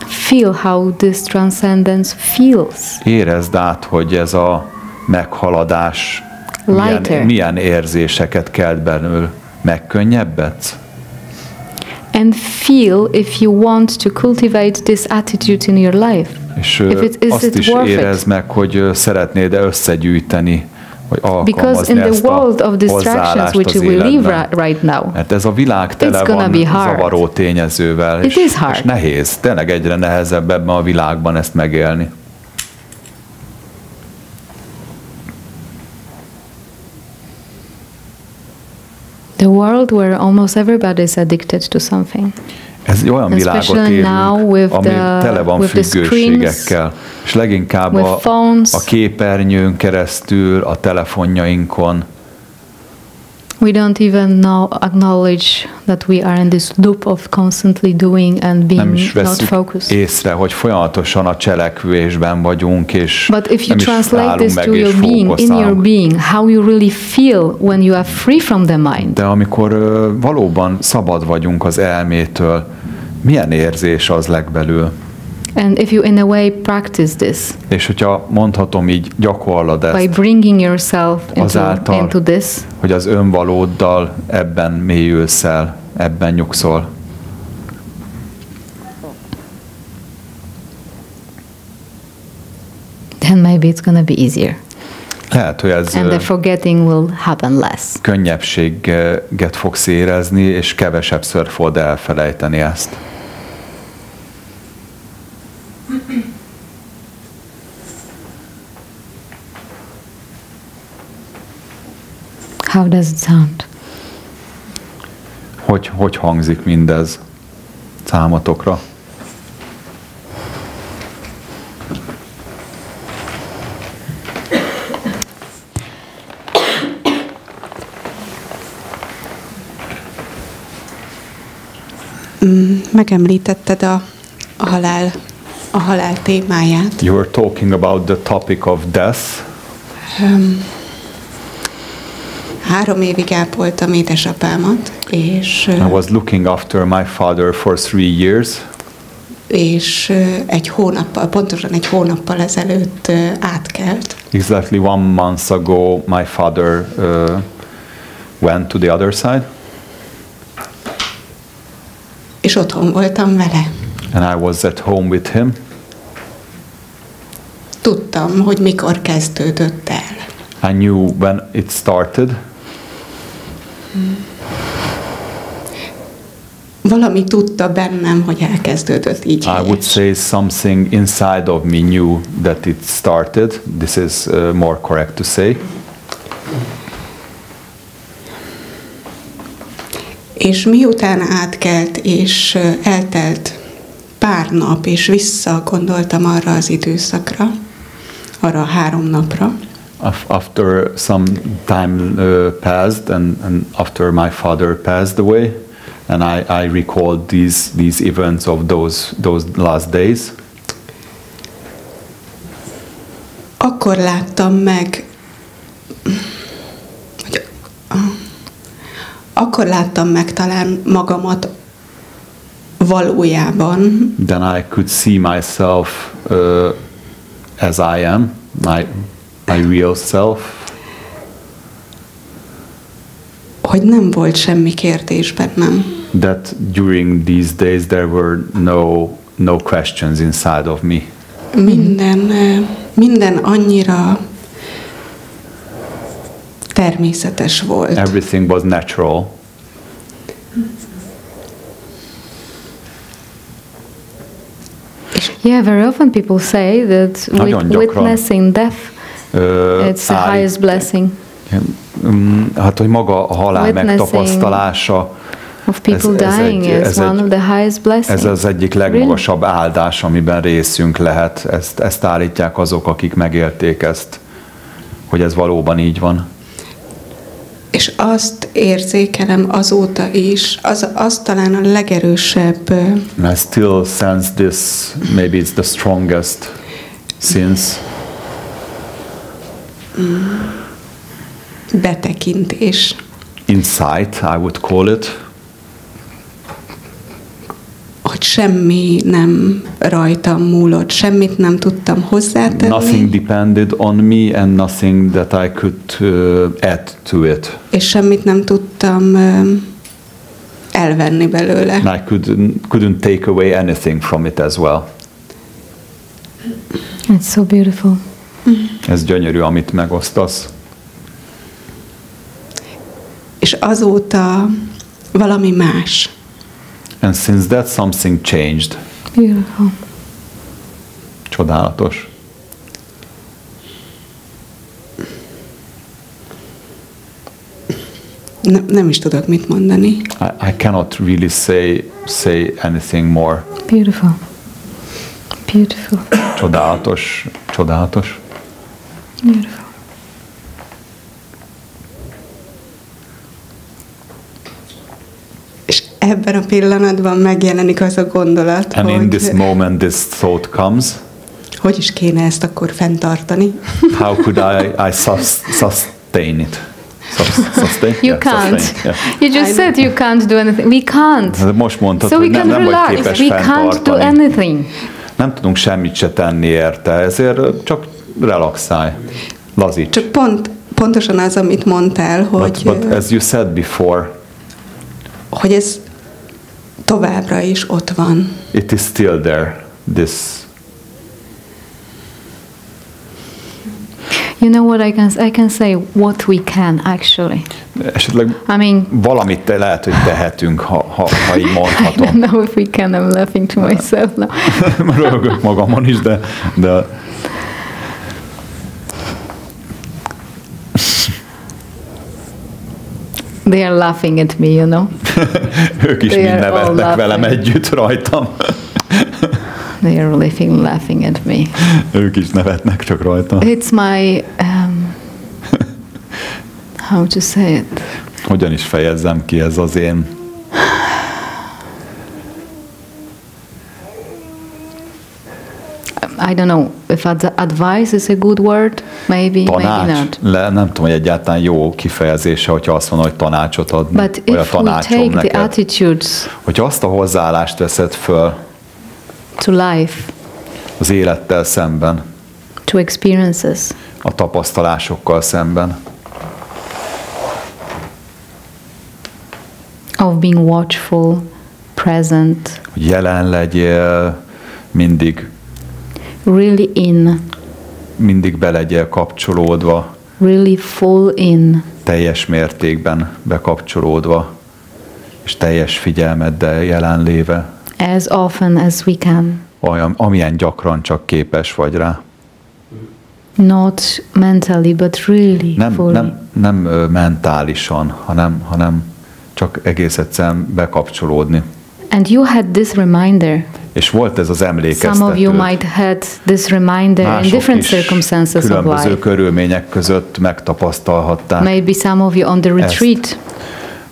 Feel how this transcendence feels. Érezd át, hogy ez a meghaladás milyen érzéseket kelt belül. Megkönnyebbedsz? And feel if you want to cultivate this attitude in your life. És azt is érezd meg, hogy szeretnéd összegyűjteni, vagy alkalmazni ezt a hozzáállást az életben. Mert ez a világ tele van zavaró tényezővel, és nehéz, tényleg egyre nehezebb ebben a világban ezt megélni. The world where almost everybody is addicted to something. Ez olyan világot élünk, ami tele van függőségekkel, és leginkább a képernyőn keresztül, a telefonjainkon. We don't even acknowledge that we are in this loop of constantly doing and being not focused. Észre, hogy folyamatosan a cselekvésben vagyunk, és but if you translate this to your being, in your being, how you really feel when you are free from the mind. De amikor valóban szabad vagyunk az elmétől, milyen érzés az legbelül? And if you in a way practice this, és hogyha mondhatom így, gyakorlod ezt, by bringing yourself into this, hogy az önvalóddal ebben mélyülsz el, ebben nyugszol. Then maybe it's going to be easier. Lehet, hogy ez and the forgetting will happen less. Könnyebbséget fogsz érezni, és kevesebbször fogod elfelejteni ezt. How does it sound? Hogy hangzik mindez számotokra? Megemlítetted a halál témáját. You were talking about the topic of death. 3 évig ápoltam édesapámat, és I was looking after my father for 3 years. És pontosan egy hónappal ezelőtt átkelt. Exactly 1 month ago, my father went to the other side. És otthon voltam vele. And I was at home with him. Tudtam, hogy mikor kezdődött el. I knew when it started. Valami tudta bennem, hogy elkezdődött így. I would say something inside of me knew that it started. This is more correct to say. És miután átkelt, és eltelt pár nap, és visszagondoltam arra az időszakra, arra a 3 napra. After some time passed, and after my father passed away, and I recalled these events of those last days. Akkor láttam meg, talán magamat valójában. Then I could see myself as I am, my real self. Hogy nem volt semmi kérdés bennem. That during these days there were no questions inside of me. Minden annyira természetes volt. Everything was natural. Yeah, very often people say that witnessing death, it's the highest blessing. Hát, hogy maga a halál megtapasztalása, of people dying is one of the highest blessings. Ez az egyik legmagasabb áldás, amiben részünk lehet. Ezt állítják azok, akik megélték ezt, hogy ez valóban így van. És azt érzékelem azóta is, az talán a legerősebb. I still sense this, maybe it's the strongest since. Betekintés. Insight, I would call it. Hogy semmi nem rajtam múlott, semmit nem tudtam hozzátenni. Nothing depended on me and nothing that I could add to it. És semmit nem tudtam elvenni belőle. And I couldn't take away anything from it as well. It's so beautiful. Ez gyönyörű, amit megosztasz. És azóta valami más. And since that something changed. Beautiful. Csodálatos. Nem is tudok mit mondani. I cannot really say anything more. Beautiful. Beautiful. Csodálatos. Csodálatos. Beautiful. ebben a pillanatban megjelenik az a gondolat, and in this moment this thought comes. Hogy is kéne ezt akkor fenntartani? How could I sustain it? Sustain? You can't. Sustain, yeah. You just said you can't do anything. We can't. Most mondtad, so hogy nem vagy képes we can't do anything. Nem tudunk semmit se tenni érte, ezért csak relaxálj, lazíts. Csak pontosan az, amit mondtál, hogy... But as you said before, hogy ez továbbra is ott van. It is still there, this. You know what I can say what we can actually. Esetleg valamit lehet, hogy tehetünk, ha így mondhatom. I don't know if we can, I'm laughing to myself now. Röhögök magamon is, de They are laughing at me, you know. Ők is mind nevetnek velem együtt rajtam. They are laughing at me. Ők is nevetnek csak rajtam. It's my how to say it? Hogyan is fejezzem ki, ez az én I don't know if advice is a good word, maybe not. Nem tudom, hogy egyáltalán jó kifejezése, hogyha azt mondom, hogy tanácsot adni. But if we take the attitudes, hogyha azt a hozzáállást veszed föl to life, az élettel szemben, to experiences, a tapasztalásokkal szemben, of being watchful, present, hogy jelen legyél, really in, mindig be legyél kapcsolódva, really full in, teljes mértékben bekapcsolódva, és teljes figyelmeddel jelenléve, as often as we can, amilyen gyakran csak képes vagy rá. Not mentally, but really fully. Nem mentálisan, hanem csak egész egyszerűen bekapcsolódni. And you had this reminder. És volt ez az emlékeztető. Some of you might had this reminder in different circumstances of life. Különböző körülmények között megtapasztalhatták. Maybe some of you on the retreat.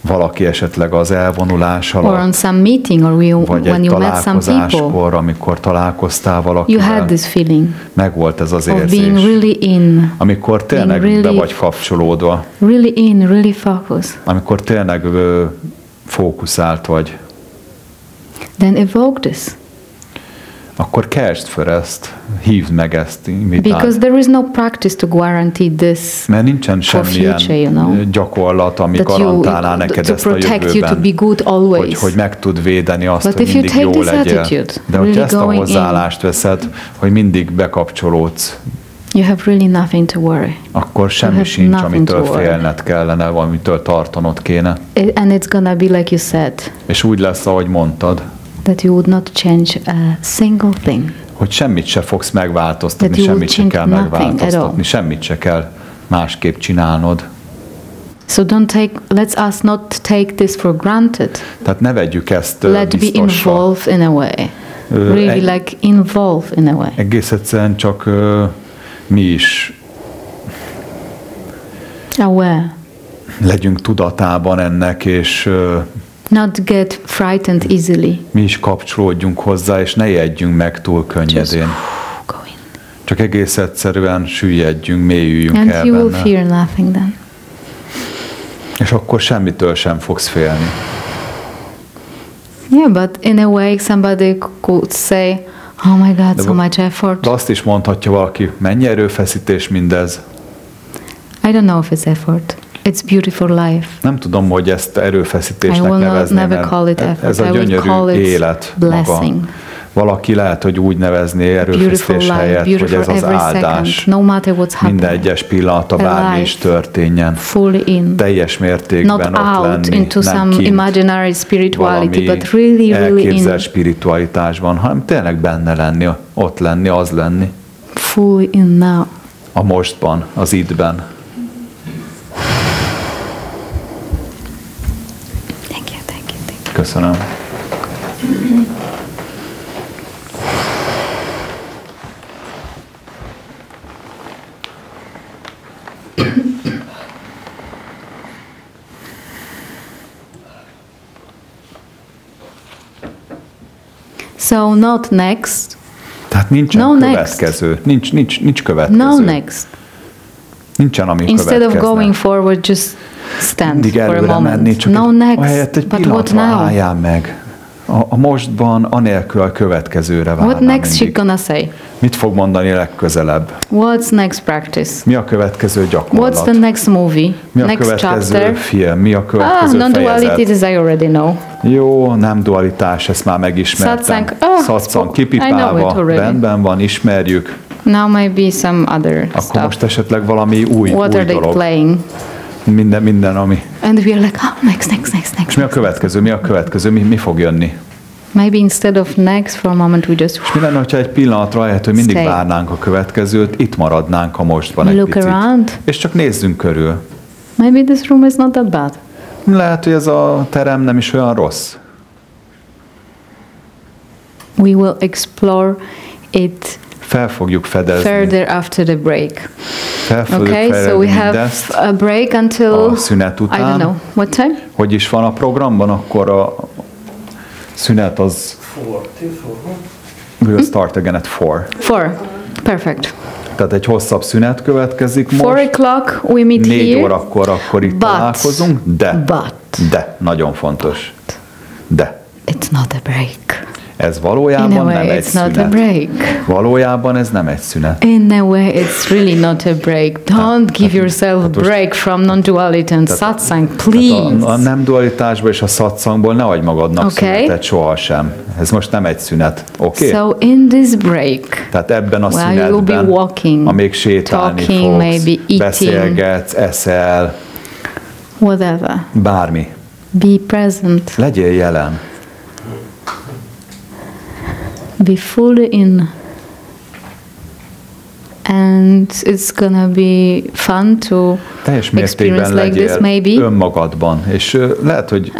Valaki esetleg az elvonulás alatt, or on some meeting, or when you met some people, amikor találkoztál valakivel, you had this feeling, megvolt ez az érzés, of being really in, amikor tényleg really be vagy kapcsolódva, really in, really focused, amikor tényleg fókuszált vagy, then evoke this. Akkor keresd fel ezt, hívd meg ezt. Because there is no practice to guarantee this. Mert nincsen semmilyen gyakorlat, ami garantálná neked ezt a jövőben, hogy meg tud védeni azt, hogy mindig jó legyél. De hogyha ezt a hozzáállást veszed, hogy mindig bekapcsolódsz, you have really nothing to worry. Akkor semmi sincs, amitől félned kellene, amitől tartanod kéne. And it's gonna be like you said. És úgy lesz, ahogy mondtad. That you would not change a single thing. Hogy semmit se fogsz megváltoztatni, semmit se kell megváltoztatni, semmit se kell másképp csinálnod. So let's us not take this for granted. Tehát ne vegyük ezt Let's be involved in a way. Really like involved in a way. Egész egyszerűen csak mi is aware. Legyünk tudatában ennek, és not get frightened easily. Mi is kapcsolódjunk hozzá, és ne ijedjünk meg túl könnyedén. Csak egész egyszerűen süllyedjünk, mélyüljünk el benne. And you will fear nothing then. És akkor semmitől sem fogsz félni. Yeah, but in a way somebody could say, oh my God, so much effort. De azt is mondhatja valaki, mennyi erőfeszítés mindez. I don't know if it's effort. It's beautiful life. Nem tudom, hogy ezt erőfeszítésnek nevezném, mert ez a gyönyörű élet maga. Valaki lehet, hogy úgy nevezné erőfeszítés helyett, hogy ez az áldás. Minden egyes pillanata bármi is történjen. Teljes mértékben ott lenni, nem kint valami elképzelt spiritualitásban, hanem tényleg benne lenni, ott lenni, az lenni. Fully in now. A mostban, az ittben. Köszönöm. So not next. Tehát nincsen következő. Nincs következő. No next. Nincsen, ami Instead következne. of going forward, just stand mindig for a előre moment. menni, csak No next. ahelyett egy pillanatra álljál meg. A mostban, anélkül a következőre várnám What next mindig. she gonna say? Mit fog mondani legközelebb? What's next practice? Mi a következő gyakorlat? What's the next movie? Mi a next következő chapter? film? Mi a következő non-duality, this I already know. Jó, nem dualitás, ezt már megismertem. Szatszang, Szatszang kipipálva, rendben van, ismerjük. Now maybe some other Akkor stuff. most esetleg valami új What are they dolog. playing? Minden, ami... And we're like, next. És mi a következő? Mi a következő? Mi fog jönni? Maybe instead of next, for a moment we just... És mi lenne, hogyha egy pillanatra ahelyett, hogy mindig várnánk a következőt, itt maradnánk a mostban egy picit. Around. És csak nézzünk körül. Maybe this room is not that bad. Lehet, hogy ez a terem nem is olyan rossz. We will explore it fel fogjuk fedezni. Further after the break. Okay, so we have a break until a szünet után. I don't know what time. Hogy is van a programban, akkor a szünet az 4 till 4. We'll start again at 4. 4. Perfect. Tehát egy hosszabb szünet következik most. 4 o'clock we meet 4 here. órakor itt találkozunk, de nagyon fontos. De. It's not a break. Ez valójában nem egy szünet. Not a break. Valójában ez nem egy szünet. In a way, it's really not a break. Don't give yourself a break from non-duality and Szatszang, please. A nem dualitásból és a Szatszangból ne adj magadnak szünetet sohasem. Ez most nem egy szünet, oké? So in this break, tehát ebben a szünetben, amíg sétálni fogsz, beszélgetsz, eszel, whatever. Bármi. Be present. Legyél jelen. Be fully in, and it's gonna be fun to experience like this, maybe. Önmagadban, és lehet, hogy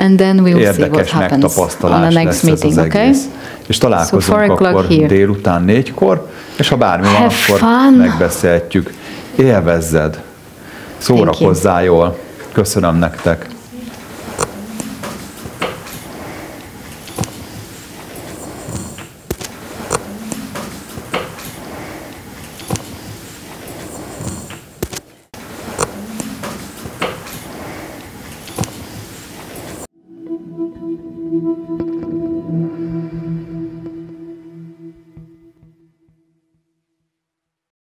érdekes megtapasztalás lesz ez az egész. És találkozunk akkor délután 4-kor, és ha bármi van, akkor megbeszélhetjük. Élvezzed, szórakozzál jól. Köszönöm nektek.